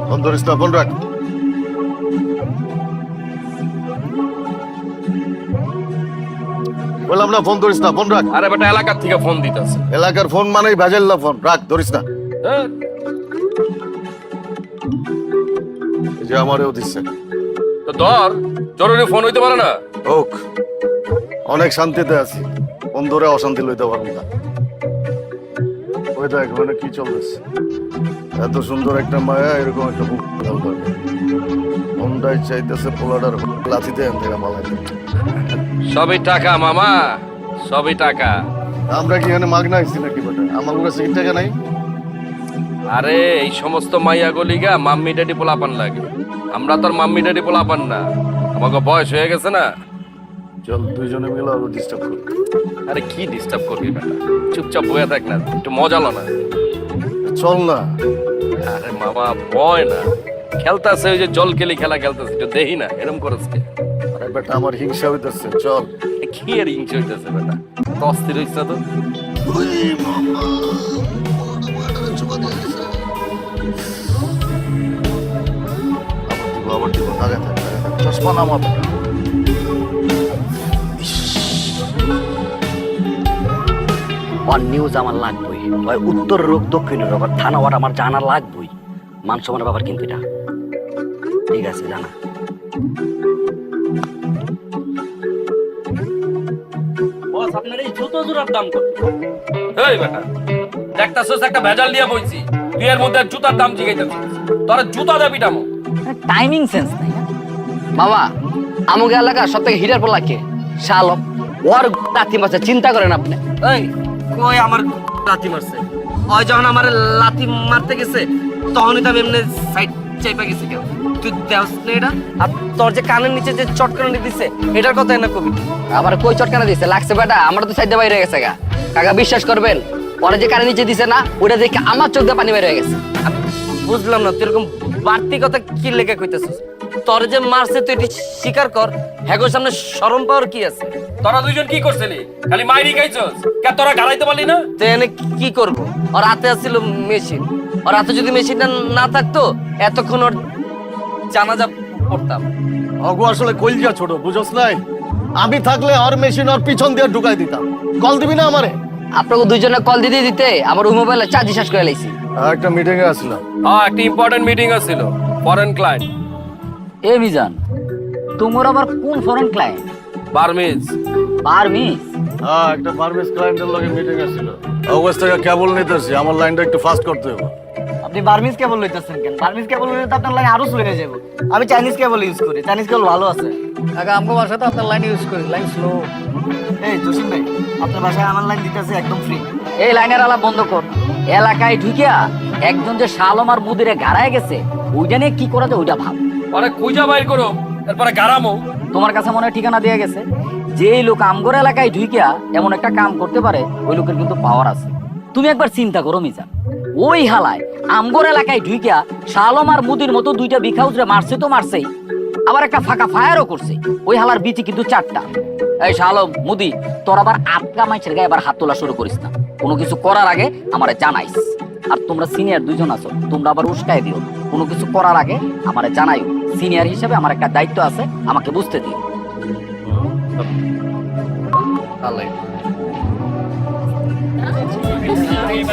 ফোন ধরিস না, ফোন রাখ। বললাম না ফোন ধরিস না, ফোন রাখ। আরে বেটা এলাকার থেকে ফোন দিতেছে। এলাকার ফোন মানেই ভেজাল্লা ফোন, রাখ, ধরিস না। এই যে আমারও দিচ্ছে। তো ধর, জরুরি ফোন হইতে পারে না? হোক, অনেক শান্তিতে আছি, ফোন ধরে অশান্তি লইতে পারবো না। ওই দেখ মানে কি চলতেছে, এত সুন্দর একটা মায়া, এরকম একটা বুক ফোনটাই চাইতেছে পোলাটার লাথিতে এন থেকে পালাই। সবই টাকা মামা, সবই টাকা। আমরা কি এখানে মাগনা আইছি নাকি বেটা? আমার কাছে কি টাকা নাই? আরে এই সমস্ত মাইয়া গলিগা মাম্মি ড্যাডি পোলাপান লাগে, আমরা তো আর মাম্মি ড্যাডি পোলাপান না, আমাকে বয়স হয়ে গেছে না। চল দুইজনে মিলে আরো ডিস্টার্ব করি। আরে কি ডিস্টার্ব করবি বেটা, চুপচাপ বয়ে থাক না, একটু মজা লো না। চল না। আরে মামা ভয় না, খেলতেছে ওই যে জল কেলি খেলা খেলতেছে, একটু দেখি না এরকম করেছে। আরে বেটা আমার হিংসা হইতেছে, চল। কি আর হিংস হইতেছে বেটা, তো অস্থির হইছে তো। আবার দিব, আগে থাক, চশমা নামা। ওর নিউজ আমার লাগবেই, ওই উত্তর রোগ দক্ষিণের রোগ, থানা ওর আমার জানা লাগবেই। মান সম্মানের ব্যাপার কিন্তু এটা, ঠিক আছে জানা। বস আপনার এই জুতো জোড়ার দাম কত? এই বেটা দেখতাছস একটা ভেজাল নিয়ে বইছি, তুই এর মধ্যে জুতার দাম জিগাইতেছিস, তোর জুতা দেবি টামো। টাইমিং সেন্স নাই বাবা। আমাকে এলাকা সব থেকে হিটার পড়লা কে? শালক, ওর লাথি মারছে, চিন্তা করেন আপনি। এই কই আমার লাথি মারছে? ওই যখন আমার লাথি মারতে গেছে তখনই তো আমি এমনি সাইড চাইপা গেছি। কেউ তুই দেওস না এটা? আর তোর যে কানের নিচে যে চটকানি দিছে এটার কথা না কবি? আবার কই চটকানা দিছে লাগছে বেটা? আমরা তো সাইডে বাইরে গেছে গা কাকা, বিশ্বাস করবেন ওরা যে কানে নিচে দিছে না, ওটা দেখে আমার চোখ দিয়ে পানি বের হয়ে গেছে। আমি বুঝলাম না তুই এরকম বাড়তি কথা কি লেগে কইতেছিস? তোর যে মারছে তুই এটি স্বীকার কর, হ্যাগোর সামনে শরম পাওয়ার কি আছে? তোরা দুইজন কি করছিলি? খালি মাইরি খাইছস, কে তোরা গালাইতে পারলি না? তো এনে কি করব? ওর হাতে আসছিল মেশিন, ওর হাতে যদি মেশিনটা না থাকতো এতক্ষণ ওর জানাজা পড়তাম। অগো আসলে কলজা ছোট, বুঝছ নাই? আমি থাকলে আর মেশিন ওর পিছন দিয়ে ঢুকাই দিতাম। কল দিবি না আমারে? আপনাকে দুইজনে কল দিতে দিতে আমার ওই মোবাইলে চার্জ শেষ করে লাইছি। একটা মিটিং এ আসলাম। হ্যাঁ একটা ইম্পর্টেন্ট মিটিং আছিল, ফরেন ক্লায়েন্ট। এ মিজান, তোমার আবার কোন ফরেন ক্লায়েন্ট? বার্মিজ। বার্মিজ? হ্যাঁ একটা বার্মিজ ক্লায়েন্টের লগে মিটিং আছিল। অগস্ট থেকে কেবল নিতেছি, আমার লাইনটা একটু ফাস্ট করতে হবে। আপনি বার্মিজ কেবল লইতেছেন কেন? বার্মিজ কেবল লইলে তো আপনার লাইন আরো স্লো হয়ে যাবে। আমি চাইনিজ কেবল ইউজ করি, চাইনিজ কেবল ভালো আছে। কাকা আমগো বাসাতে আপনার লাইন ইউজ করি, লাইন স্লো। এই জসিম ভাই, আপনার বাসায় আমার লাইন দিতেছে একদম ফ্রি। এই লাইনের আলাপ বন্ধ কর। এলাকায় ঢুকিয়া একজন যে শালম আর মুদিরে গাড়ায় গেছে, ওইটা নিয়ে কি করা যায় ওইটা ভাব। পরে খুঁজা বাইর করো, তারপরে গারামো। তোমার কাছে মনে হয় ঠিকানা দিয়ে গেছে। যেই লোক আমগর এলাকায় ঢুকিয়া এমন একটা কাম করতে পারে, ওই লোকের কিন্তু পাওয়ার আছে। তুমি একবার চিন্তা করো মিজান, ওই হালায় আমগর এলাকায় ঢুকিয়া শালম আর মুদির মতো দুইটা বিখাউজরে মারছে তো মারছেই, আবার একটা ফাঁকা ফায়ারও করছে। ওই হালার বিচি কিন্তু 4টা। এই শালম মুদি, তোর আবার আটকা মাইছের গায়ে এবার হাত তোলা শুরু করিস না। কোনো কিছু করার আগে আমারে জানাইস। আর তোমরা সিনিয়র দুইজন আছো, তোমরা আবার উস্কাই দিও। কোনো কিছু করার আগে আমারে জানাইও। সিনিয়র হিসেবে আমার একটা দায়িত্ব আছে, আমাকে বুঝতে দিও। আল্লাহ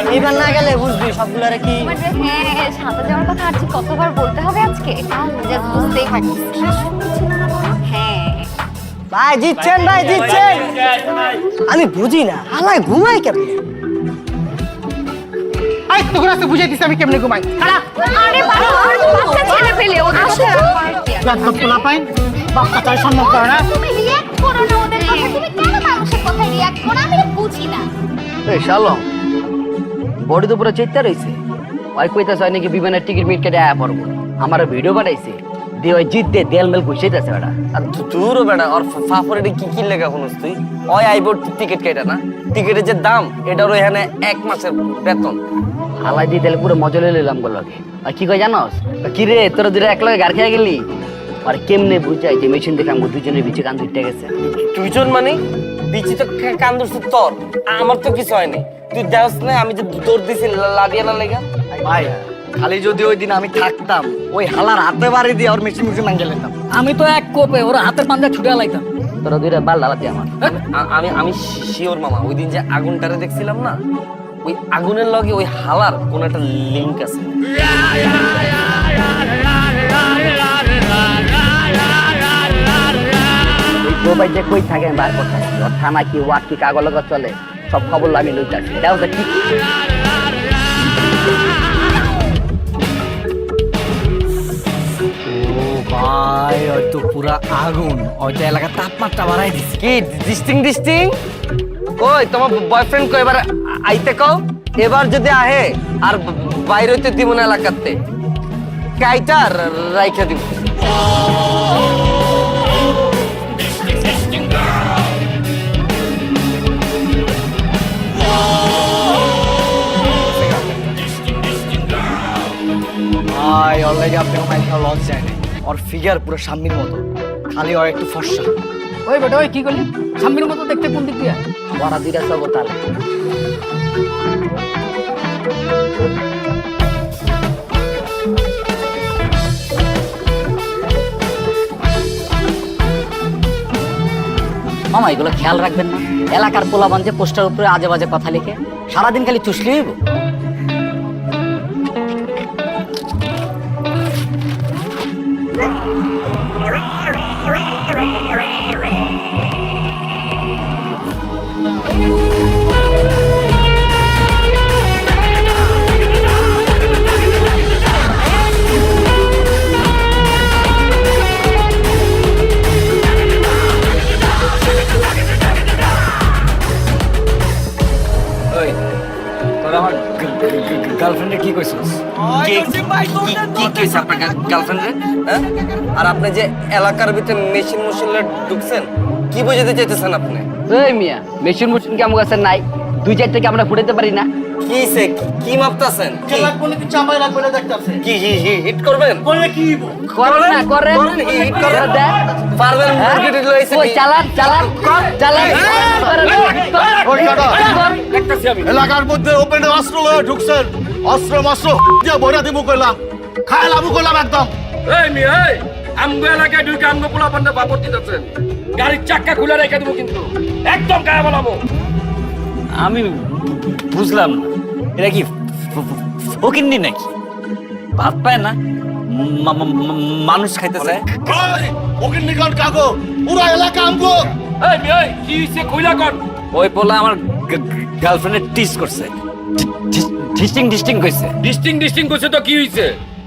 এবার না গেলে বুঝবি সবগুলারে কি তোমার যে হ্যাঁ সাঁতা যাওয়ার কথা আর ঠিক কতবার বলতে হবে আজকে জাস্ট বুঝতেই পারছি হ্যাঁ ভাই জিতছেন ভাই জিতছেন আমি বুঝি না হালাই ঘুমাই কেমন আই তোকে আজকে বুঝাই দিছি আমি কেমনে ঘুমাই খারাপ আরে বাবা বাচ্চা ছেলে পেলে ওদের যত পোলা পাই বাচ্চা চাই সম্মান করে না তুমি রিঅ্যাক্ট করো না ওদের কথা তুমি কেন মানুষের কথায় রিঅ্যাক্ট করো আমি বুঝি না এই শালম বডি তো পুরো চেষ্টা রয়েছে ওই কইতাছে হয় নাকি বিমানের টিকিট মিট কেটে আয়া পড়বো আমার ভিডিও বানাইছে দিয়ে ওই জিত দিয়ে দেল মেল ঘুষাইতেছে ওটা আর দূর বেটা আর ফাফরে কি কি লেখা শুনস তুই ওই আইবো টিকিট কেটে না টিকিটের যে দাম এটার এখানে 1 মাসের বেতন হালাই দিয়ে তাহলে পুরো মজা লয়ে নিলাম গুলোকে আর কি কই জানোস কি রে তোরা দুটো একলগে গার খেয়ে গেলি আর কেমনে বুঝাই যে মেশিন দেখে আমার দুজনের বিচে কান দুইটা গেছে দুইজন মানে বিচি তো কান্দুর তোর আমার তো কিছু হয়নি তুই দেখছ না আমি যে দৌড় দিছি লাডিয়ানা লেগা ভাই খালি যদি ওই দিন আমি থাকতাম ওই হালার হাতে বাড়ি দিয়ে ওর মেশিন মেশিন ভাঙে লেতাম আমি তো এক কোপে ওর হাতের পাঞ্জা ছুটে লাইতাম তোরা দুইটা বাল ডালাতে আমার আমি আমি শিওর মামা ওই দিন যে আগুনটারে দেখছিলাম না ওই আগুনের লগে ওই হালার কোন একটা লিংক আছে গোবাই যে কই থাকে বার কথা থানা কি ওয়ার্ড কি কাগজ লগা চলে সব খবর আমি লইতাছি এটাও তো ঠিক ভাই ওই তো পুরা আগুন ওইটা এলাকার তাপমাত্রা বাড়াই দিচ্ছে কি ডিস্টিং কই তোমার বয়ফ্রেন্ড কই এবার আইতে কও এবার যদি আহে আর বাইরে হইতে দিব না এলাকাতে কাইটা রাইখা দিব ভাই অলরেডি আপনি আমার একটা লস যায় না ওর ফিগার পুরো সাম্মির মতো খালি ওর একটু ফর্সা ওই বেটা ওই কি করলি সাম্বির মতো দেখতে কোন দিক দিয়ে ওরা দুইটা সব তাহলে মামা এগুলো খেয়াল রাখবেন না এলাকার পোলাবান যে পোস্টার উপরে আজে বাজে কথা লিখে সারাদিন খালি চুষলেই হইব তোর আমার গার্লফ্রেন্ডে কি কইছিস কি কইছে আপনার গার্লফ্রেন্ডে হ্যাঁ আর আপনি যে এলাকার ভিতরে মেশিন মুশিলে ঢুকছেন কি বুঝাতে চাইতেছেন আপনি এই মিয়া মেশিন মুশিন কি আমার কাছে নাই দুই চার থেকে আমরা ফুটাইতে পারি না কিসে কি মাপতাছেন কি কোন কি চাপাই রাখবে না দেখতাছে কি হিট করবেন বলে কি করেন না করেন হিট করেন দেখ পারবেন মুরগিটি লইছে ওই চালান চালান চালান দেখতেছি আমি এলাকার মধ্যে ওপেনে অস্ত্র লয়ে ঢুকছেন অস্ত্র মাস্ত্র দিয়ে ভরা দিব কইলাম খায় লাভু কইলাম একদম এই মি এই আমগো এলাকায় ঢুকে আমগো পোলা পান্ডা বাপর দিতেছেন গাড়ির চাক্কা খুলে রেখে দেবো কিন্তু একদম গায়ে বলাবো আমি বুঝলাম না এটা কি ফকিন্নি নাকি ভাত পায় না মানুষ খাইতে চায় ওকিন নিকন কাগো পুরা এলাকা আমগো এই মি এই কি হইছে কইলা কর ওই পোলা আমার গার্লফ্রেন্ডে টিস করছে ডিস্টিং কইছে ডিস্টিং করছে তো কি হইছে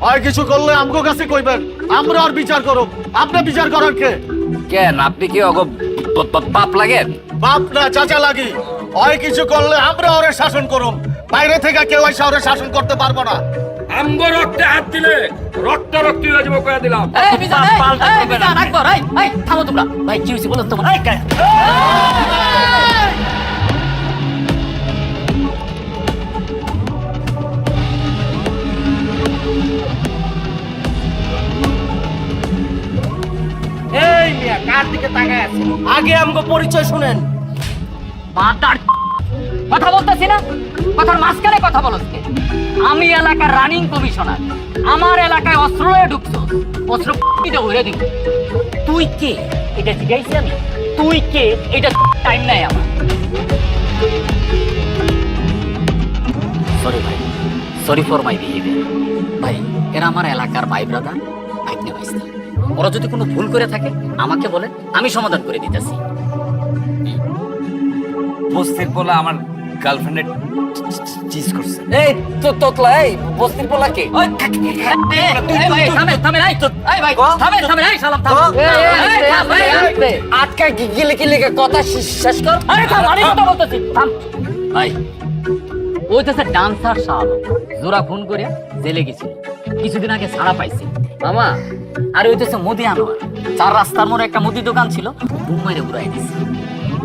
আর কিছু করলে আমগো কাছে কইবেন আমরা আর বিচার করব আপনি বিচার করেন কে কেন আপনি কি অগ পাপ লাগেন বাপ না চাচা লাগি হয় কিছু করলে আমরা ওরে শাসন করব বাইরে থেকে কেউ এসে ওরে শাসন করতে পারবো না আমগো রক্তে হাত দিলে রক্তি হয়ে যাবো কয়ে দিলাম এই মিজান এই মিজান আকবর এই থামো তোমরা ভাই কি হইছে বলো তোমরা এই মিয়া কার দিকে তাকায় আছে আগে আমগো পরিচয় শুনেন মাতার কথা বলতেছি না কথার মাঝখানে কথা বলছ কে আমি এলাকার রানিং কমিশনার আমার এলাকায় অস্ত্র লয়ে ঢুকছো অস্ত্র পিটে উড়ে দিব তুই কে এটা জিজ্ঞাসি আমি তুই কে এটা টাইম নাই আমার সরি ফর মাই বিহেভিয়ার। ভাই এরা আমার এলাকার ভাই ব্রাদার, ভাইকে ভাইস্তা। ওরা যদি কোনো ভুল করে থাকে আমাকে বলে, আমি সমাধান করে দিতেছি। বস্তির পোলা আমার গার্লফ্রেন্ডের চিজ করছে। এই তো তোতলা, এই বস্তির পোলা কে? আটকা গিলে গিলে কথা শেষ কর। ভাই ওই তো ডান্সার শাল জোড়া খুন করে জেলে গেছিল, কিছুদিন আগে ছাড়া পাইছে মামা। আর ওই তো মুদি আনোয়ার, 4 রাস্তার মোড়ে একটা মুদি দোকান ছিল, বুম মেরে উড়াই দিছে।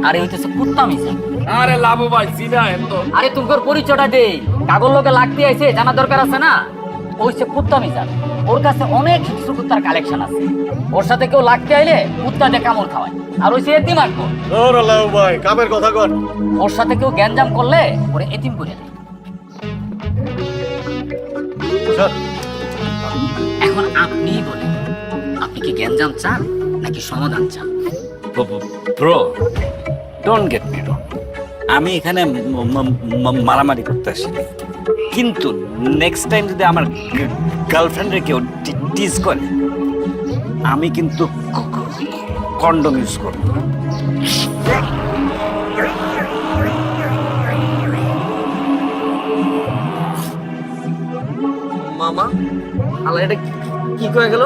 আরে ওই তো কুত্তা মিশা। আরে লাভু ভাই চিনা তো। আরে তোমার পরিচয়টা দেই, কাগজ লোকে লাগতে আইছে, জানা দরকার আছে না। ওই সে কুত্তা মিশা, ওর কাছে অনেক কিছু কুত্তার কালেকশন আছে। ওর সাথে কেউ লাগতে আইলে কুত্তা দিয়ে কামড় খাওয়ায়। আর ওই সে এতিম আঁকবো। ওরে লাউ ভাই কামের কথা কর। ওর সাথে কেউ গ্যাঞ্জাম করলে ওরে এতিম করে দেয়। এখন আপনি বলেন, আপনি কি গ্যাঞ্জাম চান নাকি সমাধান চান? ব্রো ডোন্ট গেট মি রং, আমি এখানে মারামারি করতে আসিনি, কিন্তু নেক্সট টাইম যদি আমার গার্লফ্রেন্ডের কেউ টিজ করে আমি কিন্তু কন্ডম ইউজ করব। মামা আল্লাহ, এটা কি করে গেল?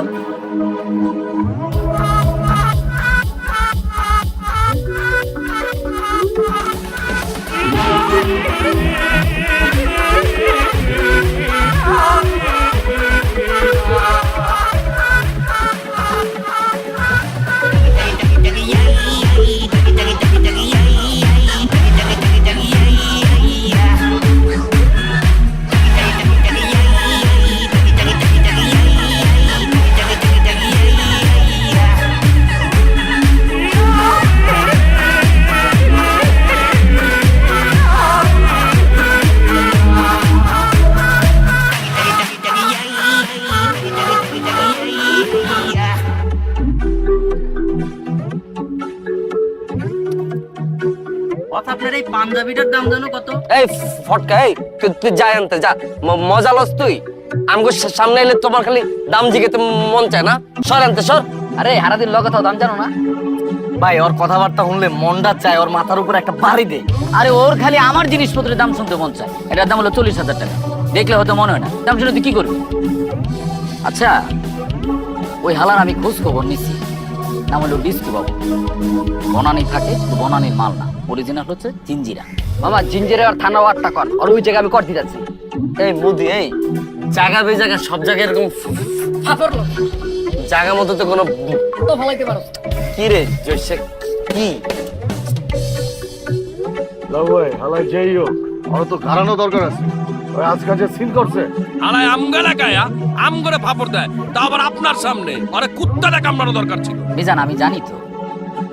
আপনার এই পাঞ্জাবিটার দাম জানো কত? এই ফটকা, এই তুই যাই আনতে যা, মজা লস তুই। আমগো সামনে এলে তোমার খালি দাম জিগেতে মন চায় না। সর আনতে সর। আরে হারাদিন লগে তাও দাম জানো না? ভাই ওর কথাবার্তা শুনলে মনটা চায় ওর মাথার উপর একটা বাড়ি দে। আরে ওর খালি আমার জিনিসপত্রের দাম শুনতে মন চায়। এটার দাম হলো 40,000 টাকা। দেখলে হয়তো মনে হয় না, দাম শুনে তুই কি করবি? আচ্ছা ওই হালার আমি খোঁজ খবর নিছি, নাম হলো ডিস্কু বাবু। বনানি থাকে, বনানির মাল না, অরিজিনাল হচ্ছে জিঞ্জিরা। মামা জিঞ্জিরে আর থানা ওয়ারটা কর, আর ওই জায়গায় আমি করতে যাচ্ছি। এই মুদি, এই জায়গা বে জায়গা সব জায়গায় এরকম জায়গা মতো তো কোনো তো ভালাইতে পারো। কি রে জয়সে কি লাউ ভাই হালাই যেই হোক, ওর তো ঘাড়ানো দরকার আছে। ওই আজকাল যে সিন করছে, আলাই আমগালা কায়া আম করে ফাপড় দেয়, তা আবার আপনার সামনে। আরে কুত্তাটা কামড়ানো দরকার ছিল। বেজান আমি জানি তো,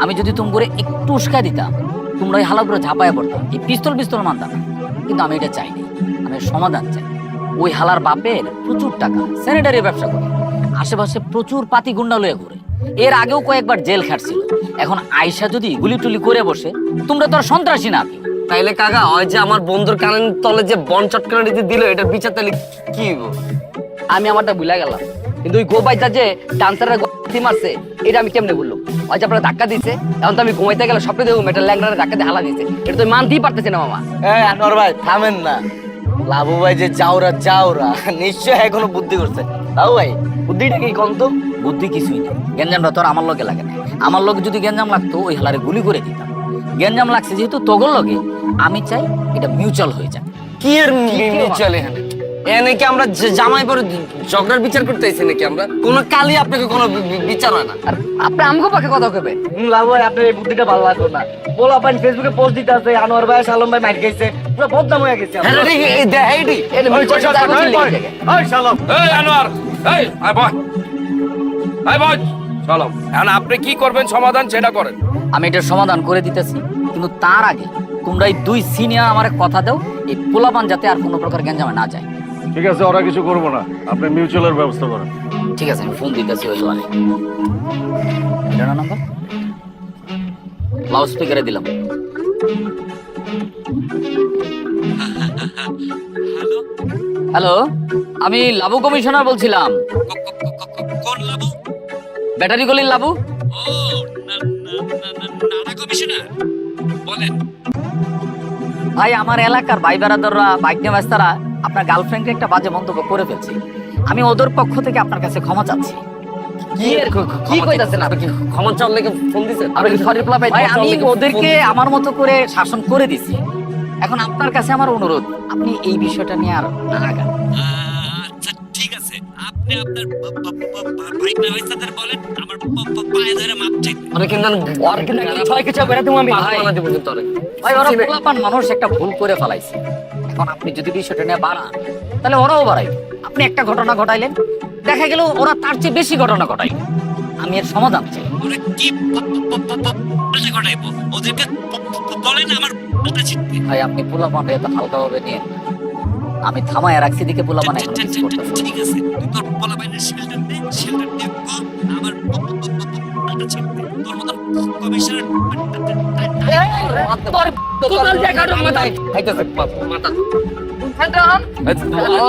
আমি যদি তোমরা একটু উস্কা দিতাম তোমরা এই হালা করে ঝাঁপায় পড়তাম, এই পিস্তল মানতাম না। কিন্তু আমি এটা চাই না, আমি সমাধান চাই। ওই হালার বাপের প্রচুর টাকা, স্যানিটারি ব্যবসা করে, আশেপাশে প্রচুর পাতি গুন্ডা লয়ে ঘুরে। এর আগেও কয়েকবার জেল খাটছিল। এখন আয়সা যদি গুলি টুলি করে বসে, তোমরা তো আর সন্ত্রাসী না। তাইলে কাকা ওই যে আমার বন্ধুর কানের তলে যে বন চটকানা দিল, এটার বিচার তাহলে কি হইব? আমি আমারটা ভুলে গেলাম, কিন্তু ওই গোবাইটা যে ডান্সারের গতি মারছে, এটা আমি কেমনে বললাম? ওই যে আপনারা ধাক্কা দিচ্ছে, এখন তো আমি ঘুমাইতে গেলে স্বপ্নে দেখুন এটা ল্যাংড়ারে ধাক্কা দিয়ে হালা দিচ্ছে। এটা তো মানতেই পারতেছে না মামা। এই আনোয়ার ভাই থামেন না। লাভু ভাই যে যাওরা নিশ্চয় এখনো বুদ্ধি করছে। লাভু ভাই বুদ্ধিটা কি কম তো? বুদ্ধি কিছুই না, গ্যাঞ্জামটা তো আর আমার লগে লাগে না। আমার লগে যদি গ্যাঞ্জাম লাগতো ওই হালারে গুলি করে দিতাম। গ্যাঞ্জাম লাগছে যেহেতু তোগর লগে, আমি চাই এটা মিউচুয়াল হয়ে যায়। কি এর মিউচুয়াল? এনে কি আমরা জামাই পরে ঝগড়ার বিচার করতে আইছি নাকি? আমরা কোন কালই আপনাকে কোনো বিচার হয় না। আর আপনি আমগো পাখে কথা কইবেন? লাভু ভাই আপনার এই বুদ্ধিটা ভালো লাগলো না। বলা পান ফেসবুকে পোস্ট দিতে আছে আনোয়ার ভাই সালম ভাই মাইর গেছে, পুরো বদনাম হয়ে গেছে। এই শালা এই আনোয়ার, এই আয় বয়, আয় বয়। চলো এখন আপনি কি করবেন সমাধান সেটা করেন। আমি এটার সমাধান করে দিতেছি, কিন্তু তার আগে তোমরা এই 2 সিনিয়র আমার কথা দাও, এই পোলাপান যাতে আর কোনো প্রকার গ্যাঞ্জামে না যায়। ঠিক আছে, ওরা কিছু করবো না, আপনি মিউচুয়ালের ব্যবস্থা করেন। ঠিক আছে, আমি ফোন দিতেছি ওই হালারে। এটা না নাম্বার, লাউড স্পিকারে দিলাম। হ্যালো হ্যালো, আমি লাবু কমিশনার বলছিলাম। কোন লাবু? ব্যাটারি গলির লাবু। ও নানা কমিশনার, বলেন। ভাই, আমার এলাকার ভাই বেড়াদাররা, বাইক নিয়ে ব্যস্তারা আপনার গার্লফ্রেন্ডকে একটা বাজে মন্তব্য করে ফেলছে। আমি ওদের পক্ষ থেকে আপনার কাছে ক্ষমা চাচ্ছি। কি কইতাছেন আপনি? কি ক্ষমা চাওয়ার লাগি ফোন দিছেন? আপনি কি সরি প্লা ভাই, আমি ওদেরকে আমার মতো করে শাসন করে দিছি। এখন আপনার কাছে আমার অনুরোধ, আপনি এই বিষয়টা নিয়ে আর না আগান। আচ্ছা ঠিক আছে, আপনি আপনার বাইক ব্যবস্থাদের বলেন আমার পায়ে ধরে মাপ চাইতে। অনেক কিন্তু ছয় কিছু বেড়াতে আমি বানা দিব কিন্তু অনেক। ভাই, ওরা পোলাপান মানুষ একটা ভুল করে ফেলাইছে। এখন আপনি যদি বিষয়টা নিয়ে বাড়ান, তাহলে ওরাও বাড়াইবে। আপনি একটা ঘটনা ঘটাইলেন, দেখা গেল ওরা তার চেয়ে বেশি ঘটনা ঘটাইল। আমি এর সমাধান চাই। ওরা কি পাল্টা ঘটাইবো? ওদেরকে বলেন আমার পাল্টা ছিটতে। ভাই, আপনি পোলাপান এত হালকাভাবে নিয়ে, আমি থামায় রাখছি দিকে পোলাপান এখন কিছু করতেছে। ঠিক আছে, তুই তোর পোলা বাইনের শেল্টার দে, শেল্টার দিয়ে কর আমার পাল্টা ছিটতে। তোর মতন কমিশনার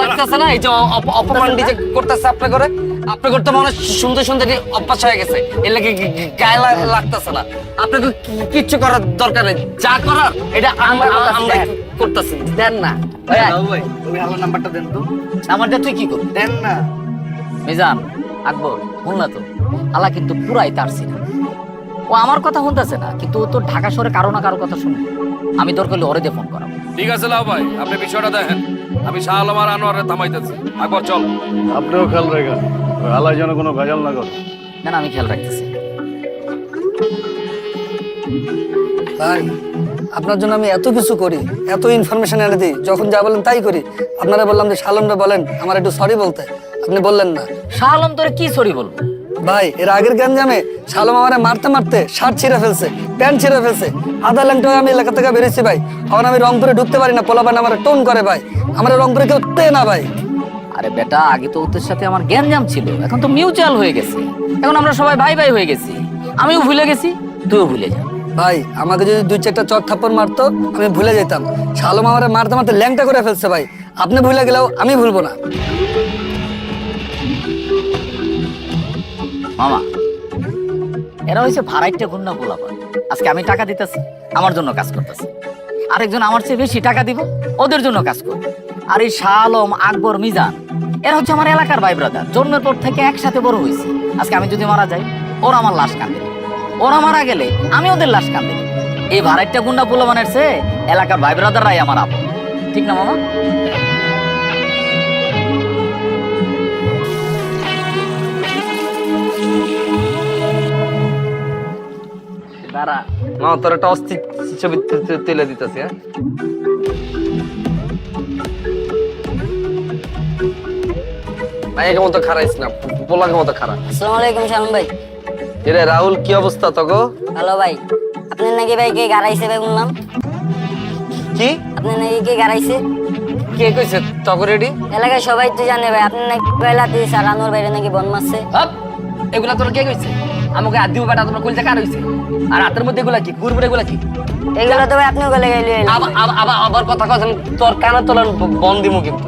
লাগতেছে না এই যে অপমান ডিজে করতেছে আপনি করে? আপনি করতে মনে হয় সুন্দর সুন্দর অভ্যাস হয়ে গেছে, এর লাগে গায়ে লাগতেছে না। আপনি তো কিচ্ছু করার দরকার নেই, যা করার এটা আমরা করতেছি। দেন না নাম্বারটা দেন তো। আমারটা তুই কি করবি? দেন না। মিজান, আকবর, শুনলা তো, আলা কিন্তু পুরাই তারছি না। ও আমার কথা শুনতেছে না, কিন্তু ও তো ঢাকা শহরে কারো না কারো কথা শুনবে। আমি দরকার হলে ওরে দিয়ে ফোন করাবো। ঠিক আছে লাউ ভাই, আপনি বিষয়টা দেখেন, আমি শাহ আলম আর আনোয়ারে থামাইতেছি। আকবর চল। আপনিও খেয়াল রাখেন, ওই আলাই যেন কোনো ভেজাল না করে। না না, আমি খেয়াল রাখতেছি। ভাই, আপনার জন্য আমি এত কিছু করি, এত ইনফরমেশন এনে দিই, যখন যা বলেন তাই করি। আপনারা বললাম যে শালমরা বলেন আমার একটু সরি বলতে, আপনি বললেন না। শাহ আলম তোরে কি সরি বলবো? ভাই, এর আগের গ্যাঞ্জামে শালম আমারে মারতে মারতে শার্ট ছিঁড়ে ফেলছে, প্যান্ট ছিঁড়ে ফেলছে। আধা ল্যাংটা হয়ে আমি এলাকা থেকে বেরিয়েছি ভাই। এখন আমি রংপুরে ঢুকতে পারি না, পোলাপান আমার টোন করে ভাই। আমার রংপুরে কেউ তে না ভাই। আরে বেটা, আগে তো ওদের সাথে আমার গ্যাঞ্জাম ছিল, এখন তো মিউচুয়াল হয়ে গেছে। এখন আমরা সবাই ভাই ভাই হয়ে গেছি। আমিও ভুলে গেছি, তুইও ভুলে যা। ভাই, আমাকে যদি দুই চারটা চট থাপ্পড় মারতো আমি ভুলে যেতাম। শালম আমারে মারতে মারতে ল্যাংটা করে ফেলছে ভাই। আপনি ভুলে গেলেও আমি ভুলবো না। মামা, এরা হয়েছে ভাড়াইটা গুন্না পোলাপান। আজকে আমি টাকা দিতেছি, আমার জন্য কাজ করতেছে। আরেকজন আমার চেয়ে বেশি টাকা দিব, ওদের জন্য কাজ করবে। আর এই শাহ আলম, আকবর, মিজান, এরা হচ্ছে আমার এলাকার ভাই ব্রাদার। জন্মের পর থেকে একসাথে বড় হয়েছি। আজকে আমি যদি মারা যাই, ওরা আমার লাশ কাঁদে। ওরা মারা গেলে আমি ওদের লাশ কাঁদে। এই ভাড়াইটা গুন্ডা পোলাপানের চেয়ে এলাকার ভাই ব্রাদাররাই আমার আপন। ঠিক না মামা? দাঁড়া মা, তোর একটা অস্থির ছবি তুলে দিতেছি। হ্যাঁ, ভাইয়ের মতো খারাইস না, পোলাকে মতো খারাপ। আসসালামু আলাইকুম শালম ভাই। এরে রাহুল, কি অবস্থা তোগো? হ্যালো ভাই, আপনার নাকি ভাই কে গাড়াইছে ভাই শুনলাম? কি আপনার নাকি কে গাড়াইছে? কে কইছে তোগো? রেডি এলাকায় সবাই তো জানে ভাই, আপনার নাকি বেলাতে সারানোর বাইরে নাকি বন মারছে। এগুলা তোর কে কইছে? আমাকে আদি বেটা তোমার কইতে কার হইছে? আর হাতের মধ্যে এগুলা কি? কুরবুরে এগুলা কি? এগুলো তো ভাই আপনিও গলে গেলে আবার কথা কইছেন, তোর কানে তোলার বন দিমু কিন্তু।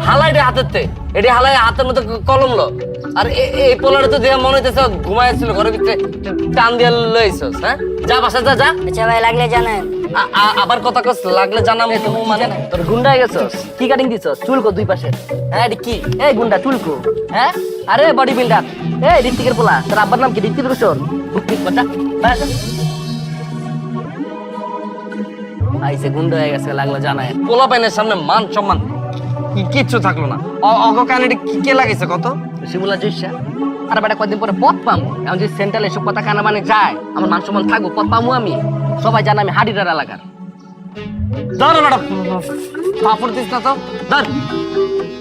হালাই রে হাতেতে, এটি হালাই হাতের মধ্যে কলম লো। আর এই পোলারে তো দেয়া মনে হইতেছে ঘুমাইছিল ঘরের ভিতরে, টান দিয়া লইছস। হ্যাঁ, যা বাসা যা যা। আচ্ছা ভাই, লাগলে জানেন। আবার কথা কস, লাগলে জানাম। মানে তোর গুন্ডা হয়ে গেছস? কি কাটিং দিছস? চুলকো দুই পাশে। হ্যাঁ, এটি কি? এই গুন্ডা চুলকো। হ্যাঁ, আরে বডি বিল্ডার, এই ঋত্বিকের পোলা। তোর আব্বার নাম কি? ঋত্বিক রোশন। আইসে গুন্ডা হয়ে গেছে, লাগলো জানায়। পোলা পাইনের সামনে মান সম্মান কিচ্ছু থাকলো না। অগকানিটা কে লাগাইছে কত? শিমুলা জৈসা। আর বেটা কয়েকদিন পরে পথ পামু। এখন যদি সেন্ট্রাল এসব কথা কানা মানে যায়, আমার মান সম্মান থাকবো, পথ পামু আমি। সবাই জানে আমি হাডিডার এলাকার। ধর বেটা, পাপড় দিস না তো। ধর,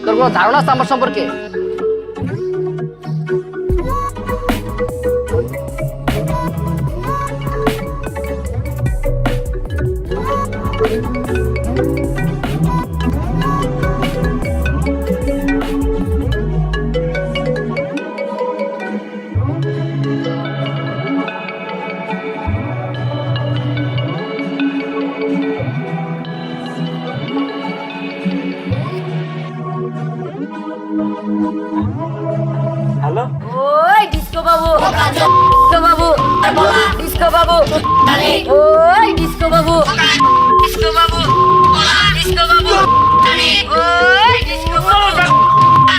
তোর কোনো ধারণা আছে আমার সম্পর্কে? ডিস্কো বাবু, ডিস্কো বাবু, ওই ডিস্কো বাবু, ডিস্কো বাবু, ডিস্কো বাবু, ওই ডিস্কো বাবু,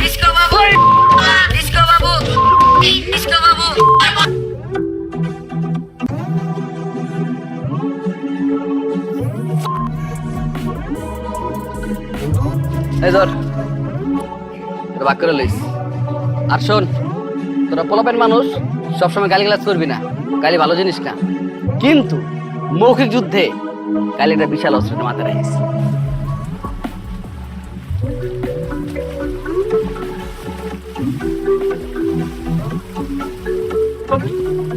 ডিস্কো বাবু, ডিস্কো বাবু, ডিস্কো বাবু। এই ধর তোরা ভাগ করে লইস। আর শোন, তোরা পোলাপেন মানুষ, সবসময় গালিগালাজ করবি না, গালি ভালো জিনিস না, কিন্তু মৌখিক যুদ্ধে গালিটা বিশাল অস্ত্রটা মাথায় রাখিস।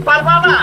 পারবা না?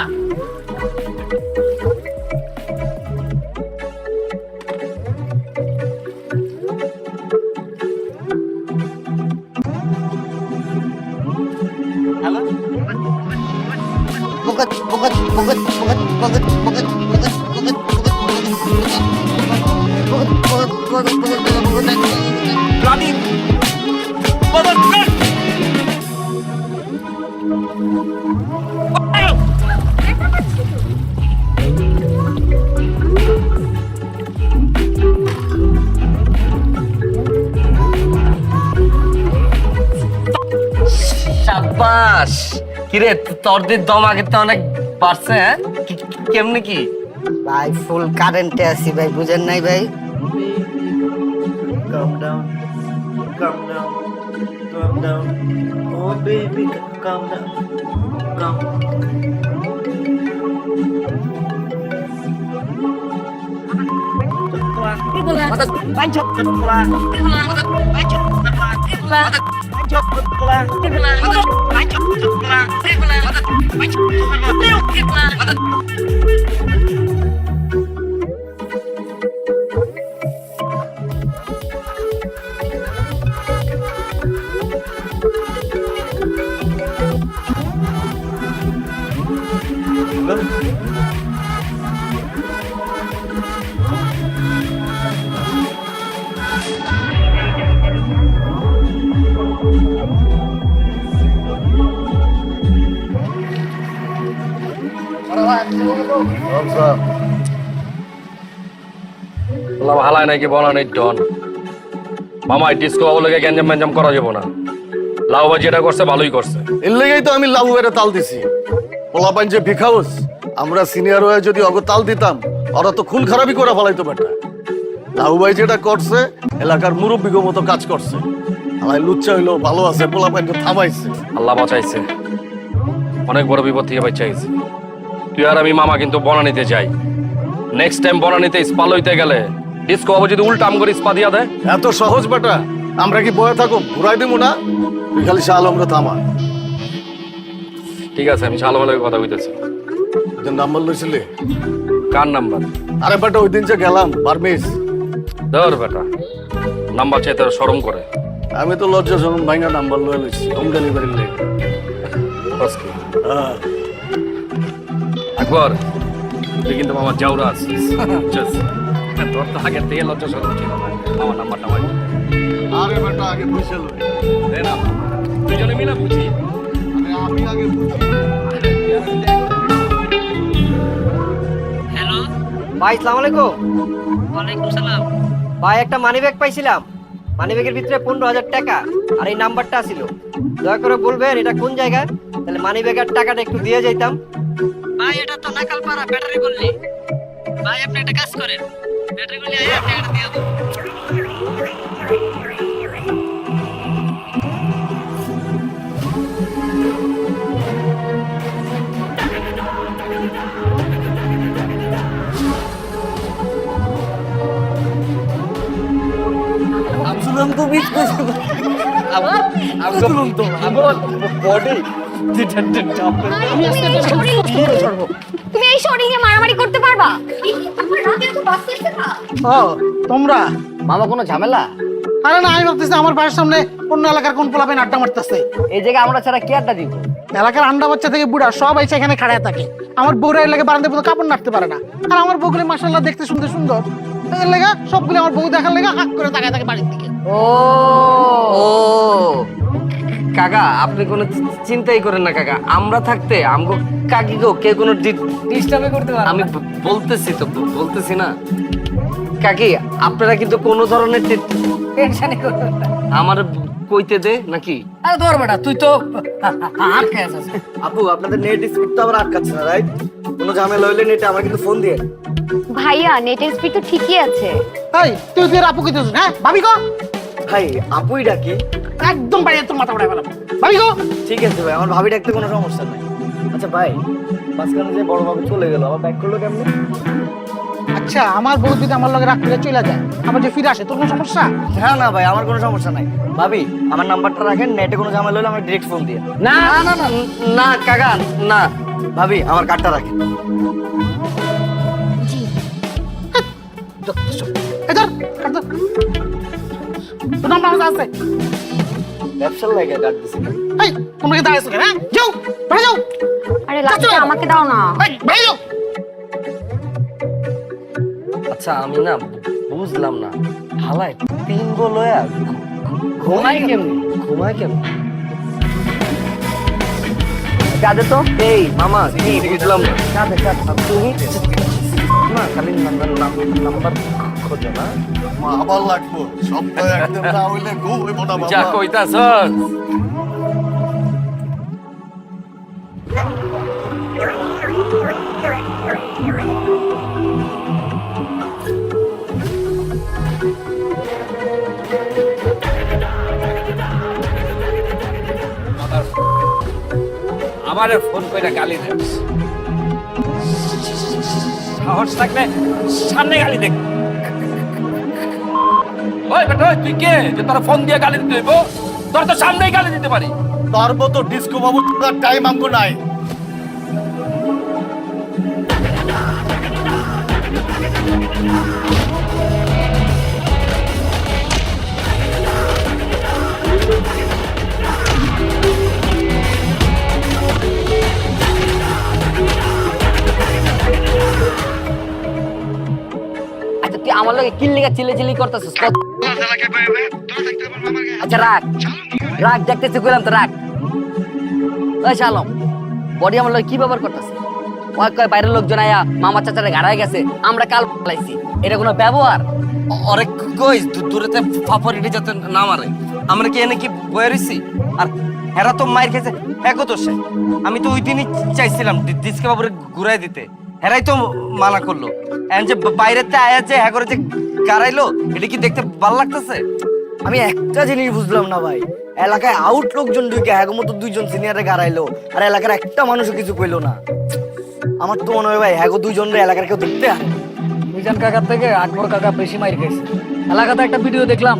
সাব্বাস, কিরে তোর দিয়ে দম আগে তো অনেক বাড়ছে। হ্যাঁ, কেমনি কি? ভাই ফুল কারেন্টে আছি ভাই, বুঝেন নাই ভাই? Calm down, calm down, calm down. Oh baby, calm down, calm. হালায় নাকি বলা নেই ডন মামা, ডিস্কো বাবু লেগে গ্যাঞ্জাম ম্যাঞ্জাম করা যাবো না। লাউ ভাই যেটা করছে ভালোই করছে। এর লেগেই তো আমি লাউ এর তাল দিছি। পোলাপান যে ভিখাউস, আমরা সিনিয়র হয়ে যদি অগ তাল দিতাম, ওরা তো খুন খারাপই করে ফেলাইতো বেটা। লাউ ভাই যেটা করছে এলাকার মুরব্বীগো মতো কাজ করছে। আমার লুচ্চা হইলো ভালো আছে, পোলাপান থামাইছে। আল্লাহ বাঁচাইছে, অনেক বড় বিপদ থেকে বাঁচাইছে। তুই আর আমি মামা কিন্তু বনানিতে যাই। নেক্সট টাইম বনানিতে স্পা লইতে গেলে ডিস্কো বাবু যদি উল্টা আম করে স্পা দিয়া দেয়। এত সহজ বেটা, আমরা কি বয়ে থাকো ঘুরাই দিব না? তুই খালি শাহ আলমরে থামা। ঠিক আছে, আমি শালমালের কথা কইতেছি। নাম্বার লইছিলি? কার নাম্বার? আরে বেটা ওই দিন যে গেলাম বারমিস। ধর বেটা, নাম্বার চাইতে শরম করে। আমি তো লজ্জা শরম ভাঙা নাম্বার লয়ে লইছি হোম ডেলিভারি লেগে। আকবর, তুই কিন্তু মামা জাউরা আছিস। তোর তো আগের থেকে লজ্জা শরম ছিল না। আমার নাম্বারটা আমার আরে বেটা আগে বুঝে লই। দে না, দুজনে মিলে বুঝি। আরে আমি আগে বুঝি। হ্যালো ভাই, আসসালামু আলাইকুম। ওয়ালাইকুম সালাম। ভাই, একটা মানি ব্যাগ পাইছিলাম, মানি ব্যাগের ভিতরে 15,000 টাকা আর এই নাম্বারটা ছিল। দয়া করে বলবেন এটা কোন জায়গায়, তাহলে মানি ব্যাগের টাকাটা একটু দিয়ে যাইতাম। ভাই, এটা তো নাকালপাড়া ব্যাটারি গল্লি। ভাই, আপনি একটা কাজ করেন, ব্যাটারি গল্লি আইয়া টাকাটা দিয়ে দাও। তুমি এই শরীর নিয়ে মারামারি করতে পারবা? আমার রাতে তো বাস আসছে না। ও তোমরা মামা, কোনো ঝামেলা? আরে না, আমি ভাবতেছি আমার বাড়ির সামনে অন্য এলাকার কোন পোলাপেন আড্ডা মারতেছে। এই জায়গায় আমরা ছাড়া কি আড্ডা দিব? এলাকার আন্ডা বাচ্চা থেকে বুড়া সব এসে এখানে খাড়ায় থাকে। আমার বউরা এর লেগে বারান্দায় পুরো কাপড় নাড়তে পারে না। আর আমার বউগুলি মাশাআল্লাহ দেখতে সুন্দর সুন্দর, এর লেগে সবগুলো আমার বউ দেখার লেগে হাক করে তাকায় থাকে বাড়ির দিকে। ও কাকা আপনি কোনো চিন্তাই করেন না কাকা, আমরা থাকতে আমগো কাকি গো কে কোনো ডিস্টার্বই করতে পারে আমি বলতেছি তো, বলতেছি না কাকি, আপনারা কিন্তু কোনো ধরনের টেনশনই করবেন না। আমার কইতে দে নাকি? আরে ধর বেটা, তুই তো আটকে আছিস। আপু আপনাদের নেট স্পিড তো আবার আটকাচ্ছে না, রাইট? কোনো ঝামেলা হইলে নেটে আমার কিন্তু ফোন দিয়ে। ভাইয়া নেটের স্পিড তো ঠিকই আছে। এই তুই তোর আপু কইতেছিস, হ্যাঁ? ভাবি গো, ভাই আপুই ডাকি। একদম বাইরে তোর মাথা উড়াই ফেলাম। ভাবি গো, ঠিক আছে ভাই, আমার ভাবি ডাকতে কোনো সমস্যা নাই। আচ্ছা ভাই, মাঝখানে যে বড় বাবু চলে গেল, আবার ব্যাক করলো কেমনে? আচ্ছা আমার বউ যদি আমার লগে রাগ করে চলে যায়, আবার যে ফিরে আসে, তোর কোনো সমস্যা? হ্যাঁ না ভাই, আমার কোনো সমস্যা নাই। ভাবি আমার নাম্বারটা রাখেন, নেটে কোনো ঝামেলা হলে আমার ডিরেক্ট ফোন দিয়ে। না না না না কাকা না। ভাবি আমার কার্ডটা রাখেন। এই ধর, কাট ধর। তোর নাম্বার আমার কাছে আছে। ব্যবসার লাগে কার্ড দিছি। এই তোমরা কি দাঁড়াইছো কেন, হ্যাঁ? যাও, বাইরে যাও। আরে লাগবে আমাকে দাও না। এই বাইরে যাও। আচ্ছা আমি না বুঝলাম না, হালায় তিন বলয়া ঘুমায় কেমনি? ঘুমায় কেমনি? কাঁদে তো। এই মামা কি বুঝলাম না। কাঁদে তুমি না খালি নাম্বার খোঁজো না। আবার লাগবো সপ্তাহে একদিন না হইলে ঘুম হইব না যা বাবা। কইতাছস আমারে ফোন কইরা গালি দেস, সাহস থাকলে সামনে গালি দেখ। ওই বেটা ওই, তুই কে যে তোর ফোন দিয়ে গালি দিতে হইব? তোর তো সামনেই গালি দিতে পারি। তার মতো ডিস্কো বাবু টাইম আমগো নাই। আচ্ছা তুই আমার লগে কিল লিগা চিল্লি করতেছিস? আচ্ছা রাখ রাখ, দেখতেছি কইলাম তো রাখ। ওই শালম বডি আমার লগে কি ব্যবহার করতেছে? ওই কয় বাইরের লোকজন আয়া মামা চাচারে ঘাড়ায় গেছে, আমরা কাল পালাইছি, এটা কোনো ব্যবহার? অরে কই দূরেতে ফাফরিটি যাতে না মারে, আমরা কি এনে কি বয়ে রইছি? আর হেরা তো মাইর খেয়েছে একও তো সে। আমি তো ওই দিনই চাইছিলাম ডিসকে বাবুরে ঘুরাই দিতে, হেরাই তো মানা করলো। এখন যে বাইরেতে আয়া যে হ্যাঁ করে যে গাড়াইলো, এটা কি দেখতে ভালো লাগতেছে? আমি একটা জিনিস বুঝলাম না ভাই, এলাকায় আউট লোকজন ঢুকে হ্যাগো মতো দুইজন সিনিয়রে গাড়াইলো, আর এলাকার একটা মানুষও কিছু কইলো না। আমার তো মনে হয় ভাই হ্যাগো দুইজনের এলাকার কেউ দেখতে আর মিজান কাকার থেকে আকবর কাকা বেশি মাইর খাইছে। এলাকাতে একটা ভিডিও দেখলাম,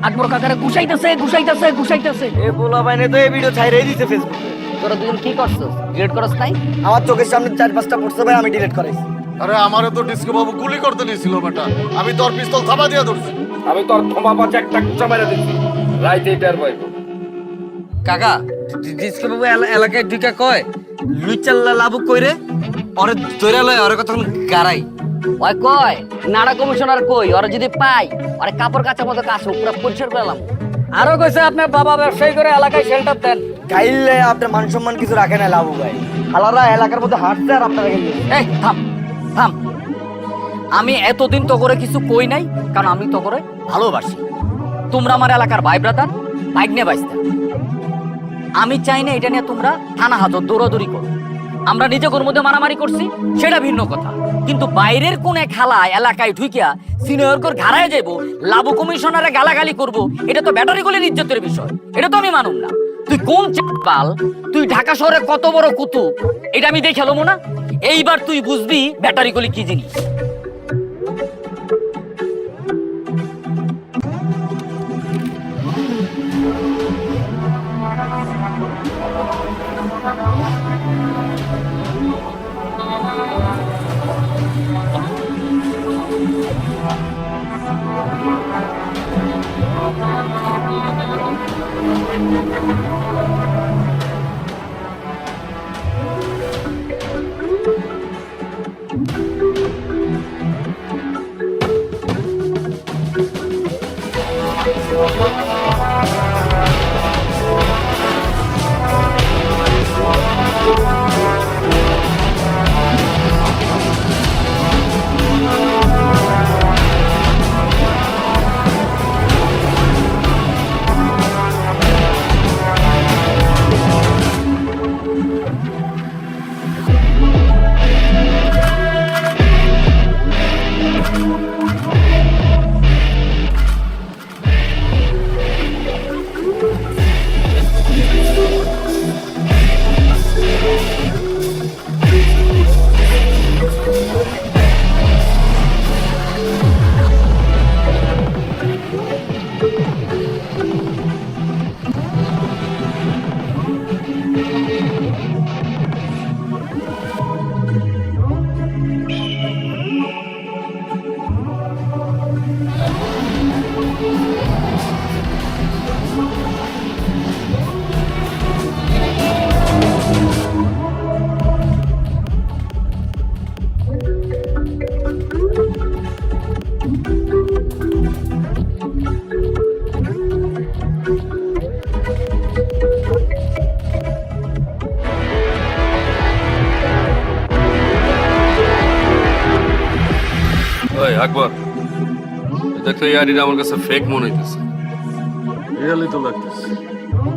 আকবর কাকারে ঘুষাইতেছে ঘুষাইতেছে ঘুষাইতেছে। এ বলা বাইনে তো এই ভিডিও ছাইরাই দিতে ফেসবুকে। তোরা দুজন কি করছস? ডিলিট করছ নাই? আমার চোখের সামনে 4-5টা পড়ছে ভাই, আমি ডিলিট করাইছি। আরে আমারে তো ডিস্কো বাবু গুলি করতে নিয়েছিল বেটা, আমি তোর পিস্তল থাবা দিয়া ধরছি। আমি তোর ক্ষমা পাচ্ছে একটা কুচা মেরে দিচ্ছি, রাইতে এটার ভাই। কাকা ডিসকে বাবু এলাকায় ঢুকা কয় লুইচাল্লা লাবু কইরে ওরে ধরে লয়, ওরে কথা গারাই। ওই কয় নাড়া কমিশনার কই, ওরে যদি পাই ওরে কাপড় কাচার মতো কাছে পুরো পরিষ্কার করলাম। আরো কইছে আপনার বাবা ব্যবসায়ী করে এলাকায় শেল্টার দেন। গাইলে আপনার মান সম্মান কিছু রাখে না লাভু ভাই, আলাদা এলাকার মধ্যে হাঁটতে আর আপনারা গেলে। এই থাম থাম, আমি এতদিন তো করে কিছু কই নাই, কারণ আমি তো করে ভালোবাসি। তোমরা আমার এলাকার ভাই ব্রাদার, ভাগ্নে বাইস্তা। আমি চাই না এটা নিয়ে তোমরা থানা হাজত দৌড়াদৌড়ি করো। আমরা নিজেদের মধ্যে মারামারি করছি সেটা ভিন্ন কথা, কিন্তু বাইরের কোন এক খালা এলাকায় ঢুকিয়া সিনিয়রকে ঘাড়ায় যাবো, লাবু কমিশনারে গালাগালি করব, এটা তো ব্যাটারি গলির ইজ্জতের বিষয়, এটা তো আমি মানুম না। তুই কোন চাল, তুই ঢাকা শহরে কত বড় কুতুব, এটা আমি দেখে এলাম না। এইবার তুই বুঝবি ব্যাটারি গলি কি জিনিস। আকবর দেখো এই আইডিটা আমার কাছে ফেক মনে হইতেছে। রিয়েলি তো লাগতেছে।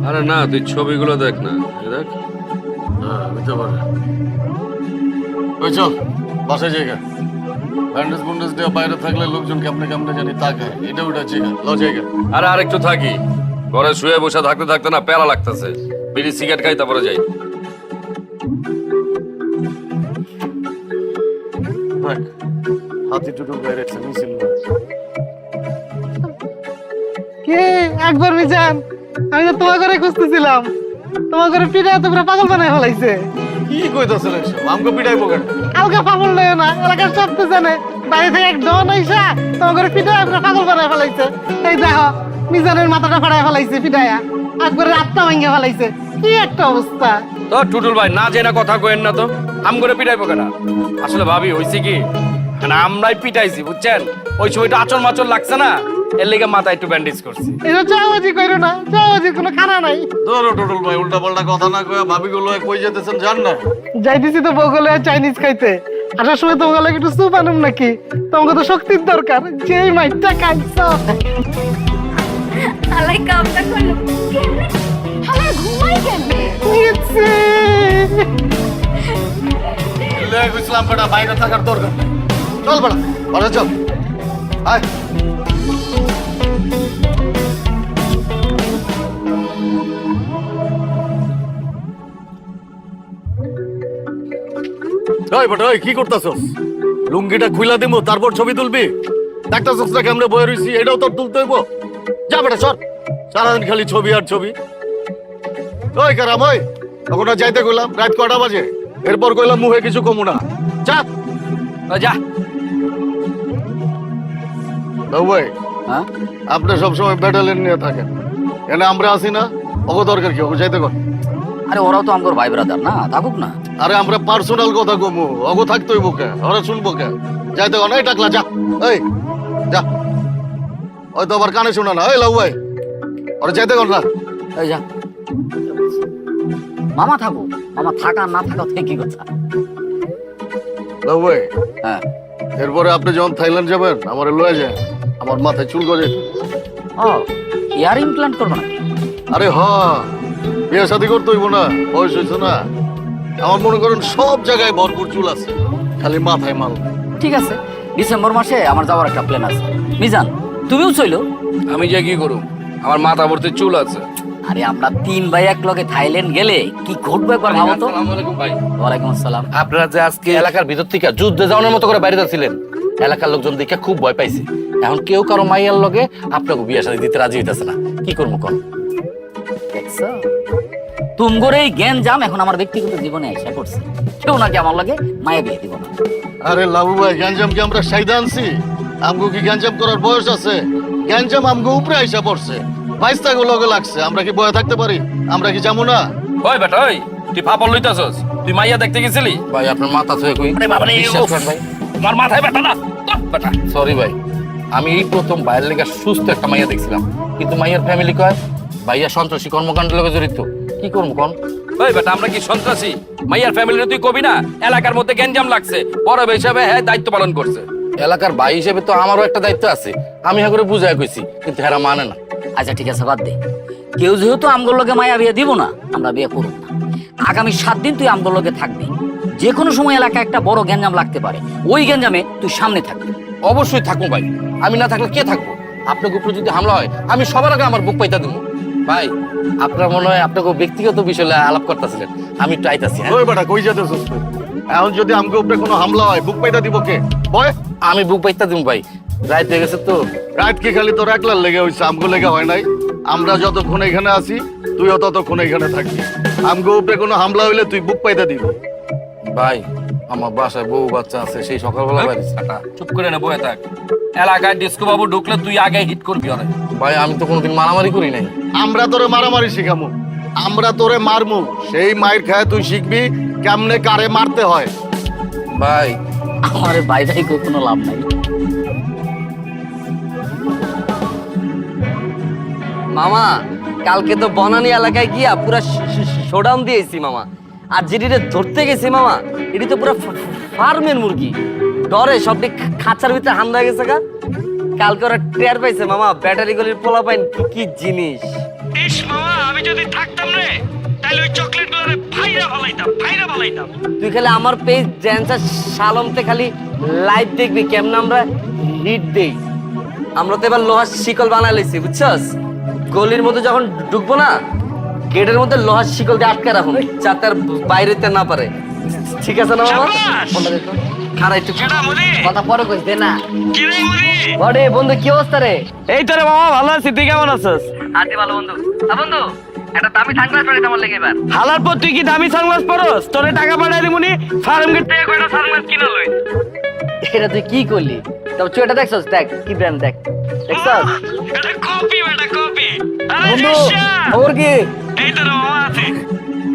আরে না, তুই ছবিগুলো দেখ না, এই দেখ। হ্যাঁ হইতে পারে। ওই চল বাসায় জায়গা ব্যান্ডেজ বুন্ডেজ দেওয়া বাইরে থাকলে লোকজন কেমনে কেমনে জানি তাকায়, এটা ওটা জায়গা ল জায়গা। আরে আরেকটু থাকি, ঘরে শুয়ে বসে থাকতে থাকতে না প্যারা লাগতেছে, বিড়ি সিগারেট খাই তারপরে যাই। দেখ হাতি টুটুল বাইরে একটা মিছিল না। কে একবার মিজান, আমি তো তোমার ঘরে খুঁজতেছিলাম, তোমার ঘরে পিঠা এত পুরো পাগল বানায় ফেলাইছে। কি কইতাছেন এসব? আমগো পিটাইবো কেন? আলগা পাগল নয় না, এলাকার সব তো জানে বাইরে থেকে এক ডন আইসা তোমার ঘরে পিঠা পুরো পাগল বানায় ফেলাইছে। এই দেখো মিজানের মাথাটা ফাড়ায় ফেলাইছে পিঠায়া, একবারে আত্মা ভাঙে ফেলাইছে। কি একটা অবস্থা! তো টুটুল ভাই না জেনা কথা কইেন না তো, আম করে পিটাইবো কেন? আসলে ভাবি হইছে কি, মানে আমরাই পিটাইছি বুঝছেন, ওই সময়টা আচর মাচর লাগছে না, এর লেগে মাথায় একটু ব্যান্ডেজ করছি। এটা চাওয়াজি কইরো না, চাওয়াজির কোনো খানা নাই। ধরো টুটুল ভাই উল্টা পাল্টা কথা না কয়ে ভাবি গুলো কই যেতেছেন জান না? যাইতেছি তো বগলে চাইনিজ খাইতে, আসার সময় তোমাকে লাগে একটু স্যুপ আনুম নাকি? তোমাকে তো শক্তির দরকার, যেই মাইটটা খাইছো। আলাই কামটা করলো কেমনে? হালা ঘুমাই কেমনে? ইচ্ছে। লেগ ইসলাম বেটা বাইরে থাকার দরকার নেই। চল বেটা বাড়ি চল আয়। ওই বেটা ওই কি করতাছস? লুঙ্গিটা খুইলা দিমু তারপর ছবি তুলবি? দেখতাছস না কেমনে বয়ে রইছি, এটাও তোর তুলতে হইব। যা বেটা সর, সারাদিন খালি ছবি আর ছবি। ওই কারাম ওই তখন যাইতে কইলাম রাত কটা বাজে, এরপর কইলাম মুখে কিছু কমু না। যা যা। বাবু ভাই হ্যাঁ আপনি সবসময় ব্যাটালিয়ন নিয়ে থাকেন, এনে আমরা আসি না, অগ দরকার কি ওকে যাইতে কর। আরে ওরাও তো আমার ভাই ব্রাদার না, থাকুক না। আরে আমরা পার্সোনাল কথা কমু, অগ থাকতোই বুকে, ওরা শুনবো কে? যাইতে কর। এই টাকলা যা, এই যা। ওই তো আবার কানে শোনা না। এই লাউ ভাই ওরা যাইতে কর না। এই যা। মামা থাকুক, মামা থাকা না থাকা থেকে কি কথা? লাউ ভাই হ্যাঁ এরপরে আপনি যখন থাইল্যান্ড যাবেন আমার লয়ে যায়, আমার মাথায় চুল গজে। ও ইয়ার ইমপ্লান্ট করবো না? আরে হ বিয়ে শাদী করতে হইব না, বয়স হয়েছে না। আমার মনে করেন সব জায়গায় ভরপুর চুল আছে, খালি মাথায় মাল। ঠিক আছে, ডিসেম্বর মাসে আমার যাওয়ার একটা প্ল্যান আছে। মিজান তুমিও চইলো। আমি যে কি করব, আমার মাথা ভর্তি চুল আছে। আরে আমরা 3 ভাই এক লগে থাইল্যান্ড গেলে কি ঘটবে একবার ভাবো তো। আসসালামু আলাইকুম ভাই। ওয়ালাইকুম আসসালাম। আপনারা যে আজকে এলাকার ভিতর থেকে যুদ্ধে যাওয়ার মতো করে বাইরে যাচ্ছিলেন, এলাকার লোকজন দেখে খুব ভয় পাইছে। এখন কেউ কারো মাইয়ার লগে আপনাকে বিয়ে শাদী দিতে রাজি হইতেছে না, কি করবো কোন? দেখছো তুমগোর এই জ্ঞান জাম এখন আমার ব্যক্তিগত জীবনে এসে পড়ছে। কেউ নাকি আমার লগে মায়া বিয়ে দিব না। আরে লাবু ভাই গ্যাঞ্জাম কি আমরা সাইদা আনছি? আমগো কি গ্যাঞ্জাম করার বয়স আছে? গ্যাঞ্জাম আমগো উপরে আইসা পড়ছে, বাইস্তা লগে লাগছে। আমরা কি বয়ে থাকতে পারি? আমরা কি যাবো না? ওই বেটা ওই, তুই ফাপড় লইতাছস? তুই মাইয়া দেখতে গেছিলি? ভাই আপনার মাথা ছুঁয়ে কই, আরে বাবা রে, বিশ্বাস করেন ভাই, আমার মাথায় ব্যথা না তোর বেটা। সরি ভাই, আমি এই প্রথম বাইরের লেগে সুস্থ একটা মাইয়া দেখছিলাম, কিন্তু মাইয়ার ফ্যামিলি কয় ভাইয়া সন্ত্রাসী কর্মকাণ্ডের লগে জড়িত। কি করবো কোন? ওই বেটা আমরা কি সন্ত্রাসী? মাইয়ার ফ্যামিলির তুই কবি না এলাকার মধ্যে গ্যাঞ্জাম লাগছে, বড় ভাই হিসাবে হ্যাঁ দায়িত্ব পালন করছে। এলাকার ভাই হিসেবে তো আমারও একটা দায়িত্ব আছে, আমি হ্যাঁ করে বুঝাই কইছি, কিন্তু হেরা মানে না। আচ্ছা ঠিক আছে বাদ দে, কেউ যেহেতু আমগোর লগে মায়া বিয়ে দিব না, আমরা বিয়ে করব না। আগামী 7 দিন তুই আমগোর লগে থাকবি। যে কোনো সময় এলাকায় একটা বড় গ্যাঞ্জাম লাগতে পারে, ওই গ্যাঞ্জামে তুই সামনে থাকবি। অবশ্যই থাকবো ভাই, আমি না থাকলে কে থাকবো? আপনার উপরে যদি হামলা হয় আমি সবার আগে আমার বুক পাইতা দেবো। ভাই আপনার মনে হয় আপনাকে ব্যক্তিগত বিষয় আলাপ করতেছিলেন, আমি একটু আইতাছি। হ্যাঁ ওই বেটা কই যেতেছস তুই? এখন যদি আমগো উপরে কোনো হামলা হয় বুক পাইটা দিব কে? বয় আমি বুক পাইতা দিব ভাই, রাত হয়ে গেছে তো। রাত কি খালি তোর একলার লেগে হইছে? আমগো লেগে হয় নাই? আমরা যতক্ষণ এখানে আছি তুইও ততক্ষণ এখানে থাকবি। আমগো উপরে কোনো হামলা হইলে তুই বুক পাইতে দিবি। ভাই আমার বাসায় বউ বাচ্চা আছে, সেই সকালবেলা বাইরে। চুপ করে না বয়ে থাক, এলাকায় ডিস্কো বাবু ঢুকলে তুই আগে হিট করবি অনেক। ভাই আমি তো কোনোদিন মারামারি করি নাই। আমরা তোরে মারামারি শিখামু, আমরা তোরে মারমু, সেই মাইর খায় তুই শিখবি কেমনে কারে মারতে হয়। ভাই আমার ভাই ভাই কোনো লাভ নাই। মামা কালকে তো বনানী এলাকায় গিয়া পুরা শোডাউন দিয়েছি মামা। আর যেটিতে ধরতে গেছি মামা, এটি তো পুরো ফার্মের মুরগি, ডরে সবটি খাঁচার ভিতরে হামলা হয়ে গেছে গা। কালকে ওরা টের পাইছে মামা ব্যাটারি গলির পোলা পাইন কি জিনিস। ইস মামা আমি যদি থাকতাম রে তাহলে ওই চকলেট গুলো ফাইরা ফালাইতাম। তুই খালি আমার পেজ ড্যান্সার শালমতে খালি লাইভ দেখবি কেমন আমরা হিট দেই। আমরা তো এবার লোহার শিকল বানাই লইছি বুঝছস। গলির মধ্যে যখন ঢুকবো না গেটের মধ্যে লোহার শিকল দিয়ে আটকে রাখুন যাতে আর বাইরেতে না পারে। ঠিক আছে না মামা? ফোনটা দেখো। খারাপ একটু কথা পরে কইস দে না। বড়ে বন্ধু কি অবস্থা রে? এই তো রে মামা ভালো আছি, তুই কেমন আছিস? আছি ভালো বন্ধু। বন্ধু একটা দামি সানগ্লাস পরে আমার লেগে এবার। হালার পর তুই কি দামি সানগ্লাস পরস? তোরে টাকা পাঠাই দিমুনি ফার্ম গেট থেকে কয়টা সানগ্লাস কিনা লই। এটা তুই কি করলি? তবে তুই এটা দেখছস? দেখ কি ব্র্যান্ড দেখ। দেখছস? এটা কপি বেটা কপি। আরে বন্ধু রিশা, খবর কি? এই তো রে মামা আছি,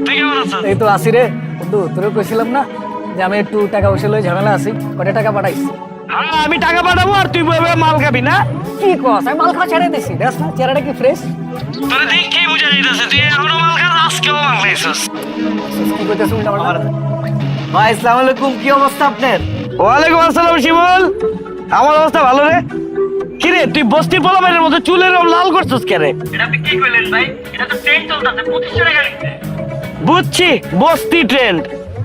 তুই কেমন আছিস? এই তো আসি রে বন্ধু, তোরে কইছিলাম না যে আমি একটু টাকা পয়সা লই ঝামেলা আছি, কত টাকা পাঠাইছি? হ্যাঁ আমি টাকা পাঠাবো আর তুই বলবে মাল খাবি না? কি কস? আমি মাল খাওয়া ছেড়ে দিছি, দেখ না চেহারাটা কি ফ্রেশ। তোরে দেখি বুঝা যাইতাছে তুই এখনো মাল খাস, আজকেও মাল খাইছস। কি কইতেছ উল্টা পাল্টা? ভাই আসসালামু আলাইকুম, কি অবস্থা আপনার? ওয়ালাইকুম আসসালাম শিমুল, আমার অবস্থা ভালো রে। কি রে তুই বস্তির পোলাপানের মতো চুলের রং লাল করছস কে রে? এটা আপনি কি কইলেন ভাই? এটা তো ট্রেন চলতেছে 2500 টাকা নিচ্ছে। বুঝছি বস্তি ট্রেন্ড।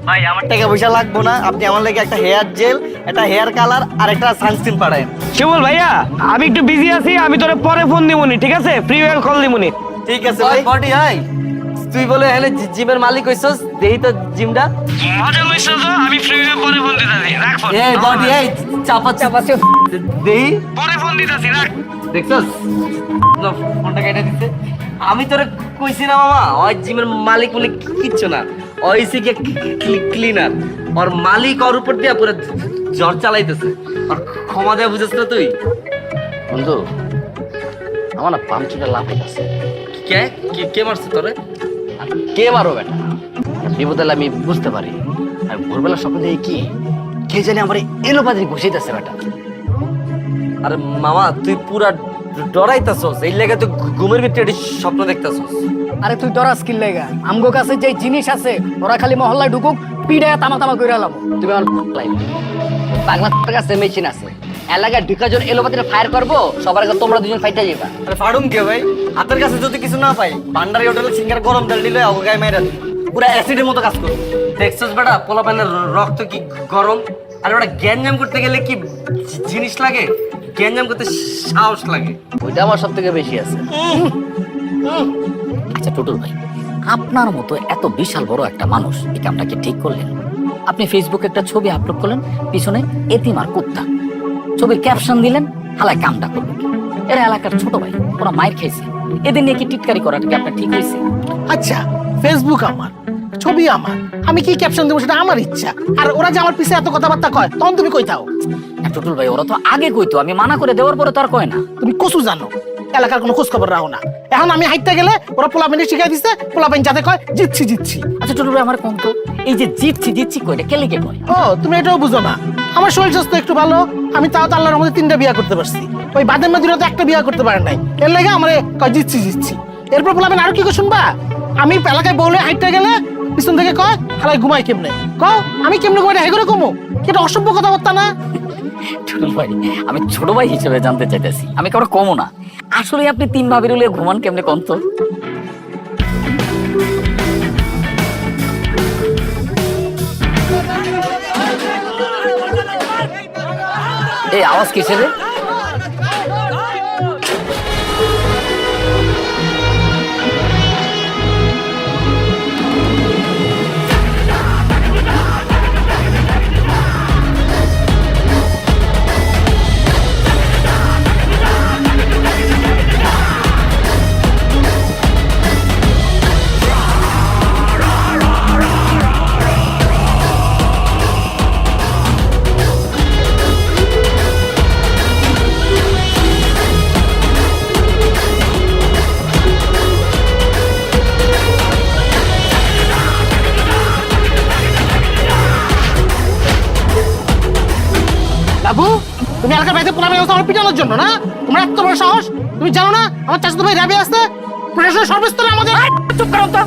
ভাই আমার টাকা পয়সা লাগবো না, আপনি আমার লাগি একটা হেয়ার জেল, একটা হেয়ার কালার আর একটা সানস্ক্রিন পাঠায়েন। শিমুল ভাইয়া আমি একটু বিজি আছি, আমি তোরে পরে ফোন দিমুনি, ঠিক আছে? ফ্রি ওয়েল কল দিমুনি। ঠিক আছে ভাই। বডি হাই তুই বলে এখানে জিমের মালিক হইছস, দেই তো জিমটা। মজা লইছস তো, আমি ফ্রি ওয়েল পরে ফোন দিতাছি, রাখ ফোন। এই বডি এই চাপা চাপা দেই পরে ফোন দিতাছি, রাখ। দেখছস না ফোনটা কেটে দিতে। আমি তোরে কইছি না মামা ওই জিমের মালিক বলে কিচ্ছু না, ওইসি কে ক্লিনার। আর মালিক ওর উপর দিয়া পুরো জ্বর চালাইতেছে। আর ক্ষমা দেয়া বুঝছ না তুই? বন্ধু আমার না পামচুটা লাভ হইতাছে। কে কে মারছে তোরে? আর কে মারো বেটা? বিপদ হলে আমি বুঝতে পারি। আর ভোরবেলা স্বপ্ন দেখি কি কে জানি আমার এলোপাতি ঘুষাইতেছে বেটা। আরে মামা তুই পুরা ডরাইতাছস, এই লেগে তুই ঘুমের ভিতরে এটি স্বপ্ন দেখতাছস। আরে তুই ডরাস কি লাগা? আমগো কাছে যে জিনিস আছে ওরা খালি মহল্লায় ঢুকুক পিড়ায় তামা তামা কইরা লাম। তুমি আমার বাংলার কাছে মেশিন আছে, এলাকায় 2 জন এলোপাতিটা ফায়ার করবো, সবার আগে তোমরা 2 জন ফাইটা যাবা। আরে ফাড়ুম কে ভাই? হাতের কাছে যদি কিছু না পাই ভান্ডারি হোটেলে সিঙ্গার গরম তেল দিলে অগায় মাইরা দিই, পুরা অ্যাসিডের মতো কাজ করবে। দেখছস বেটা পোলাপানের রক্ত কি গরম। আর ওটা গ্যাঞ্জাম করতে গেলে কি জিনিস লাগে? গ্যাঞ্জাম করতে সাহস লাগে। ওইটা আমার সব থেকে বেশি আছে। আচ্ছা টুটুল ভাই, আপনার মতো এত বিশাল বড় একটা মানুষ এই কামটা কি ঠিক করলেন? আপনি ফেসবুকে একটা ছবি আপলোড করলেন, পিছনে এতিম আর কুত্তা, ছবির ক্যাপশন দিলেন, হালায় কামটা করবেন। এরা এলাকার ছোট ভাই, ওরা মাইর খাইছে, এদের নিয়ে কি টিটকারি করাটা কি আপনার ঠিক হয়েছে? আচ্ছা ফেসবুক আমার, ছবি আমার, আমি কি ক্যাপশন দেবো সেটা আমার ইচ্ছা। আর ওরা যে আমার পিছে এত কথাবার্তা কয় তখন তুমি কই থাও? টুটুল ভাই ওরা তো আগে কইতো, আমি মানা করে দেওয়ার পরে তো আর কয় না। তুমি কসু জানো, এলাকার কোনো খোঁজ খবর রাখো না। এখন আমি হাইটতে গেলে ওরা পোলাপাইনে শিখাই দিচ্ছে, পোলাপাইন যাতে কয় জিতছি জিতছি। আচ্ছা টুটুল ভাই আমার কোন তো এই যে জিতছি জিতছি কইটা কে লিখে কয়? ও তুমি এটাও বুঝো না? আমার শরীর স্বাস্থ্য একটু ভালো, আমি তাও তো আল্লাহর মধ্যে 3টা বিয়ে করতে পারছি। ওই বাদের মধ্যে তো একটা বিয়ে করতে পারে নাই, এর লাগে আমার কয় জিতছি জিতছি। এরপর পোলাপাইন আরো কি শুনবা? আমি এলাকায় বলে হাইটতে গেলে পিছন থেকে কয় হালাই ঘুমাই কেমনে, কও আমি কেমনে ঘুমাই হে করে কমো? কি এটা অসভ্য কথাবার্তা না? টুটুল ভাই আমি ছোট ভাই হিসেবে জানতে চাইতেছি, আমি কারো কমও না। আসলে আপনি 3 ভাবির হলে ঘুমান কেমনে কোন তো? এই আওয়াজ কিসের রে? বাবু তুমি এলাকার বাইরে পোলাপাইন আমার পিটানোর জন্য না? তোমার এত বড় সাহস! তুমি জানো না আমার চাচাতো ভাই রাবি আছে প্রশাসনের সর্বস্তরে আমাদের। চুপ করো তো।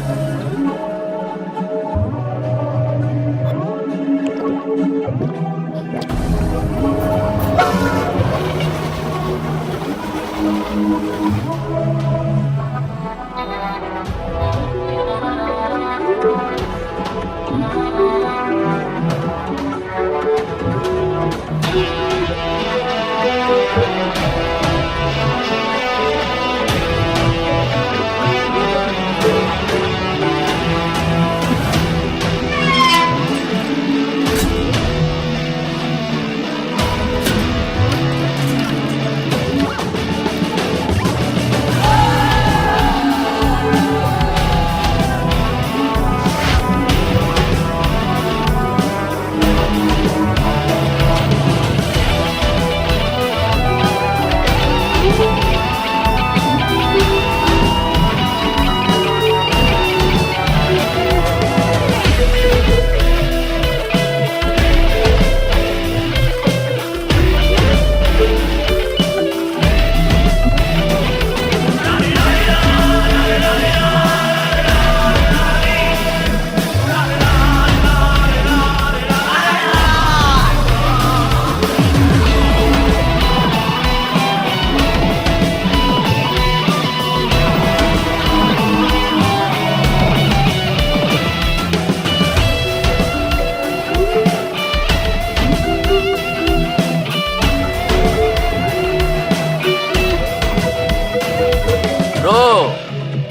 ব্রো,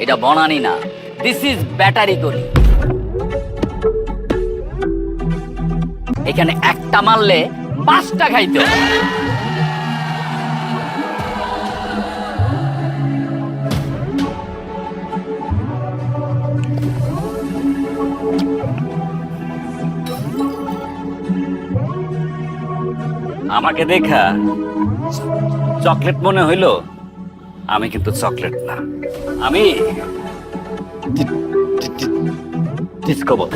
এটা বনানি না, দিস ইজ ব্যাটারি গলি। এখানে একটা মারলে 5টা খাইতে হয়। আমাকে দেখা চকলেট মনে হইল, আমি কিন্তু চকলেট না, আমি ডিসকো বল।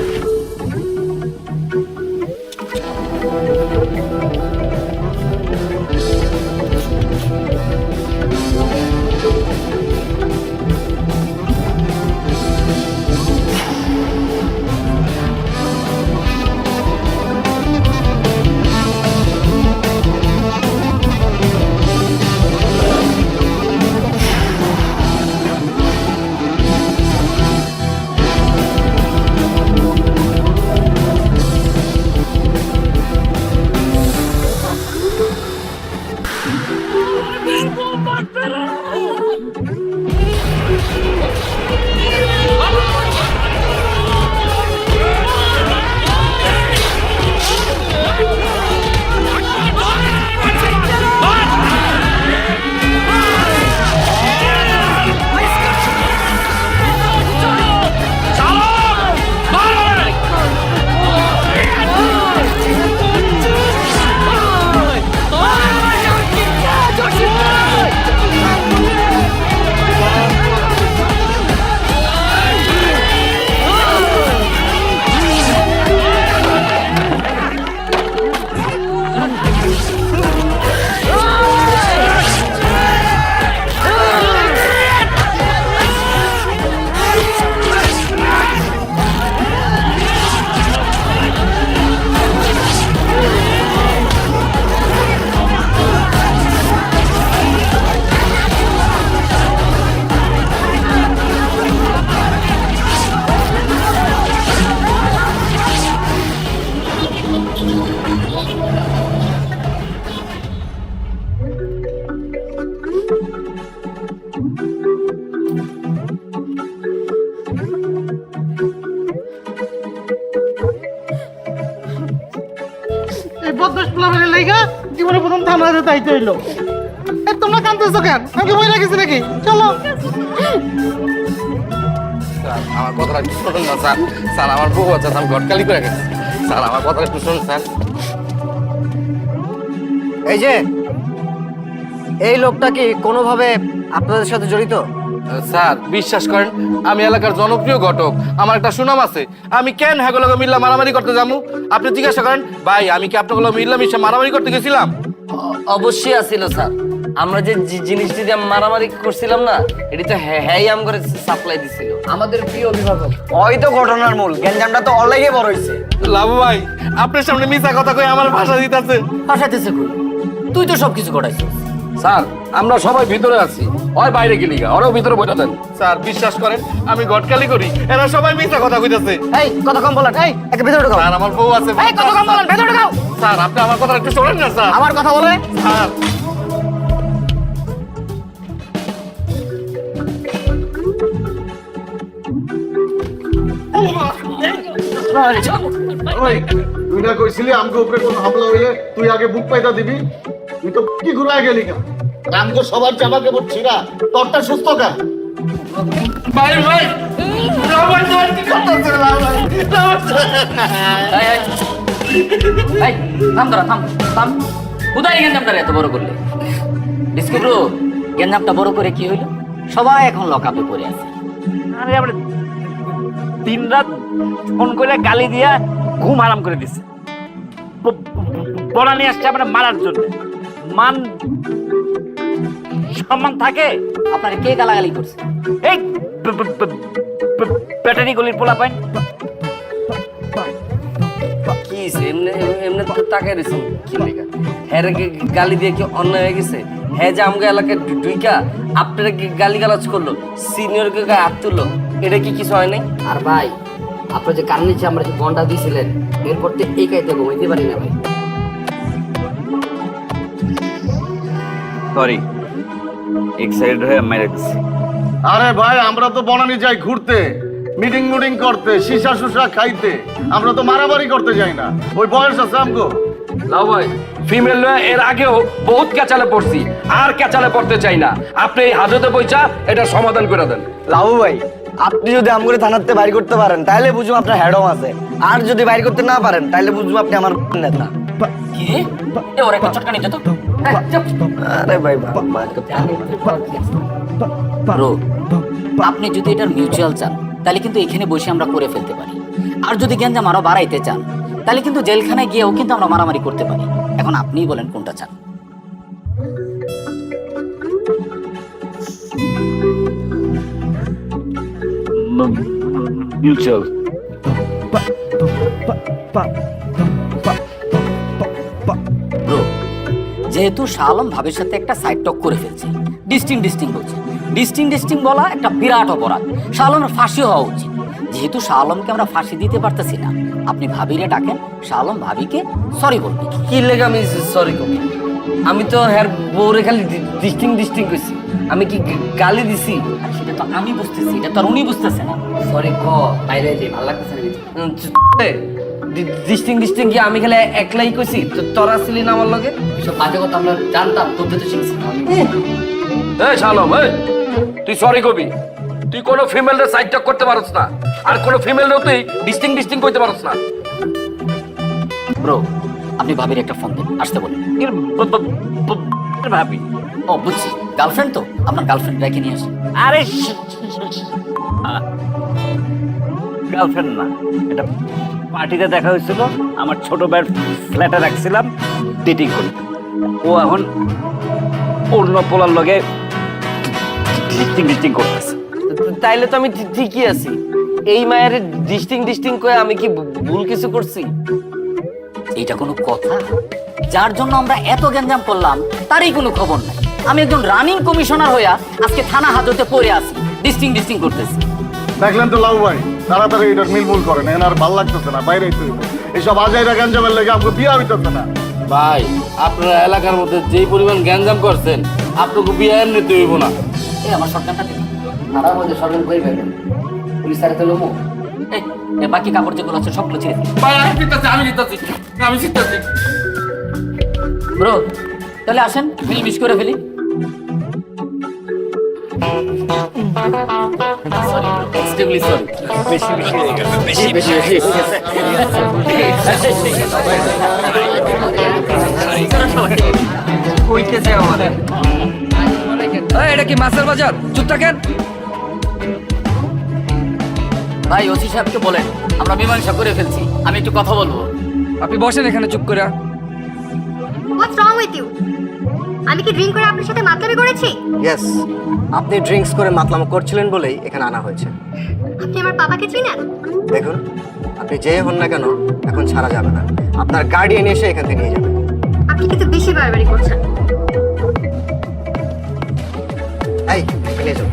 এই বদমাশ পোলাপানের লাইগা জীবনে প্রথম থানাতে তাইতে হইলো। এ তোমরা কাঁদতেছো কেন? আমি বই লাগেছি নাকি? চলো। স্যার আমার কথাটা একটু শুনুন না স্যার। স্যার আমার বউ আছে, আমি ঘটকালি করে গেছি। স্যার আমার কথাটা একটু শুনুন স্যার। এই যে এই লোকটা কি কোনোভাবে আপনাদের সাথে জড়িত? স্যার বিশ্বাস করেন, আমি এলাকার জনপ্রিয় ঘটক, আমার একটা সুনাম আছে। আমি কেন হ্যাগুলোকে মিল্লা মারামারি করতে যাবো? আপনি জিজ্ঞাসা করেন ভাই, আমি কি আপনাগুলো মিল্লা মিশা মারামারি করতে গেছিলাম? অবশ্যই আছিল স্যার। আমরা যে জিনিসটি দিয়ে মারামারি করছিলাম না, এটি তো হ্যাঁ আম করে সাপ্লাই দিছিল আমাদের প্রিয় অভিভাবক। ওই তো ঘটনার মূল, গ্যাঞ্জামটা তো অনলাইনে বড় হইছে। লাভু ভাই, আপনার সামনে মিছা কথা কই আমার ভাষা দিতেছে। ফাঁসাইতেছে কই? তুই তো সবকিছু ঘটাইছিস। স্যার আমরা সবাই ভিতরে আছি, ওই বাইরে গেলি গা, ওরাও ভিতরে বসে দেন। স্যার বিশ্বাস করেন, আমি ঘটকালি করি, এরা সবাই মিথ্যা কথা কইতাছে। এই কথা কম বলেন, এই একে ভিতরে ঢোকাও। স্যার আমার বউ আছে। এই কথা কম বলেন, ভিতরে ঢোকাও। স্যার আপনি আমার কথা একটু শোনেন না স্যার। আমার কথা বলে স্যার ওই তুই না কইছিলি আমগো উপরে কোনো হামলা হইলে তুই আগে বুক পাইতা দিবি? তুই তো কি ঘুরায় গেলি কেন? আমগো সবার জামা কাপড় ছিঁড়া, তোরটা সুস্থ কেন? ভাই ভাই রামাই তোমার কি করতেছে? এই থাম তোরা, থাম থাম। কোথায় গেঞ্জামটা এত বড় করলে? ডিসকো ব্রো, গেঞ্জামটা বড় করে কি হইলো? সবাই এখন লকআপে পড়ে আছে। আরে আমরা দিন রাত ফোন করে গালি দিয়া ঘুম হারাম করে দিচ্ছে। বড়া নিয়ে আসছে আমরা মারার জন্য। মান সম্মান থাকে? আপনার কে গালাগালি করছে? এই ব্যাটারি গলির পোলা পাইন কি এমনি এমনি তো তাকাই দিছেন কি লেখা? হ্যাঁ গালি দিয়ে কি অন্যায় হয়ে গেছে? হ্যাঁ যে আমাকে এলাকায় ঢুইকা আপনারা গালি গালাজ করলো, সিনিয়রকে গায়ে হাত তুললো, এটা কি কিছু হয় নাই? আর ভাই আপনার যে কান নিচে আমরা যে বন্ডা দিয়েছিলেন, এরপর তো এই কাইতে ঘুমাইতে পারি না ভাই। সরি, এক্সাইটেড হয়ে মেরে দিচ্ছি। আরে ভাই আমরা তো বনানি যাই ঘুরতে, মিটিং মুটিং করতে, শিশা সুসা খাইতে। আমরা তো মারামারি করতে যাই না। ওই বয়স আছে আমগো। লাউ ভাই ফিমেল এর আগেও বহুত ক্যাচালে পড়ছি, আর ক্যাচালে পড়তে চাই না। আপনি এই হাজতে পয়সা এটা সমাধান করে দেন। লাউ ভাই আপনি যদি আমগুলো থানাতে বাইর করতে পারেন তাহলে বুঝুম আপনার হেডম আছে, আর যদি বাইর করতে না পারেন তাহলে বুঝুম আপনি আমার নেতা। কি এ ওর একটা চটকানি দে তো। আরে ভাই ব্রো, আপনি যদি এটার মিউচুয়াল চান তাহলে কিন্তু এখানে বসে আমরা করে ফেলতে পারি, আর যদি গ্যাঞ্জাম আরো বাড়াইতে চান তাহলে কিন্তু জেলখানায় গিয়েও কিন্তু আমরা মারামারি করতে পারি। এখন আপনিই বলেন কোনটা চান। মিউচুয়াল। ব্রো, যেহেতু শাহ আলম ভাবির সাথে একটা সাইড টক করে ফেলছে, ডিস্টিং বলছে, ডিস্টিং বলা একটা বিরাট অপরাধ। শাহ আলমের ফাঁসি হওয়া উচিত। যেহেতু শাহ আলমকে আমরা ফাঁসি দিতে পারতেছি না, আপনি ভাবিরে ডাকেন, শাহ আলম ভাবিকে সরি বলবে। কি লেগে আমি সরি করি? আমি তো হ্যার বউরে খালি ডিস্টিং কইছি, আমি কি গালি দিছি? আর সেটা তো আমি বুঝতেছি, এটা তো আর উনি বুঝতেছে না। সরি ক বাইরে যে ভালো লাগতেছে না। ডিস্টিং কি আমি খালি একলাই কইছি? তোরা ছিলি না আমার লগে? এসব বাজে কথা আমরা জানতাম, তোর তো শিখছি। এই শালম, এই তুই সরি কবি। তুই কোনো ফিমেলের সাইড টক করতে পারছ না, আর কোনো ফিমেলেরও তুই ডিস্টিং করতে পারছ না। ব্রো, আপনি ভাবির একটা ফোন দেন, আসতে বলেন। ভাবি ও বুঝছি, গার্লফ্রেন্ড তো, আপনার গার্লফ্রেন্ড রেখে নিয়ে আসেন। আরে গার্লফ্রেন্ড না, এটা পার্টিতে দেখা হয়েছিল, আমার ছোট ভাইয়ের ফ্ল্যাটে রাখছিলাম ডেটিং করি। ও এখন অন্য পোলার লগে ডিস্টিং করতেছে। তাইলে তো আমি ঠিকই আছি। এই মায়ের ডিস্টিং কয়ে আমি কি ভুল কিছু করছি? এইটা কোনো কথা? যার জন্য আমরা এত গ্যাঞ্জাম করলাম তারই কোনো খবর নাই। আমি একজন রানিং কমিশনার হইয়া আজকে থানা হাজতে পড়ে আছি, ডিস্টিং করতেছি। দেখলেন তো লাউ ভাই, তাড়াতাড়ি এটার মিলমুল করেন, এনার ভাল লাগতেছে না, বাইরে এইসব আজাইরা গ্যাঞ্জামের লেগে আমাকে বিয়া হইতেছে না। ভাই আপনারা এলাকার মধ্যে যেই পরিমাণ গ্যাঞ্জাম করছেন, আপনাকে বিয়ে নিতে হইব না। এই আমার সরকারটা তারা বলছে সরকার করে ফেলবেন, পুলিশ তারা তো লোমো। এই বাকি কাপড় যেগুলো আছে সবগুলো ছিঁড়ে দিন। ভাই আমি জিততেছি। ব্রো, তাহলে আসেন মিশ করে ফেলি। Sorry bro, extremely sorry. বেশি কইতেছে আমাদের এটা কি মাছের বাজার? চুপ থাকেন ভাই। ওসি সাহেবকে বলেন আমরা মীমাংসা করে ফেলছি, আমি একটু কথা বলবো। আপনি বসেন এখানে চুপ করে। হোয়াটস রং উইথ ইউ? আমি কি ড্রিঙ্ক করে আপনার সাথে মাতলামি করেছি? ইয়েস, আপনি ড্রিঙ্কস করে মাতলামো করছিলেন বলেই এখানে আনা হয়েছে। আপনি আমার বাবাকে চিনেন? দেখুন, আপনি যে হন না কেন এখন ছাড়া যাবে না। আপনার গার্ডিয়ান এসে এখান থেকে নিয়ে যাবে। আপনি কিন্তু বেশি বাড়াবাড়ি করছেন। এই নিয়ে যাও।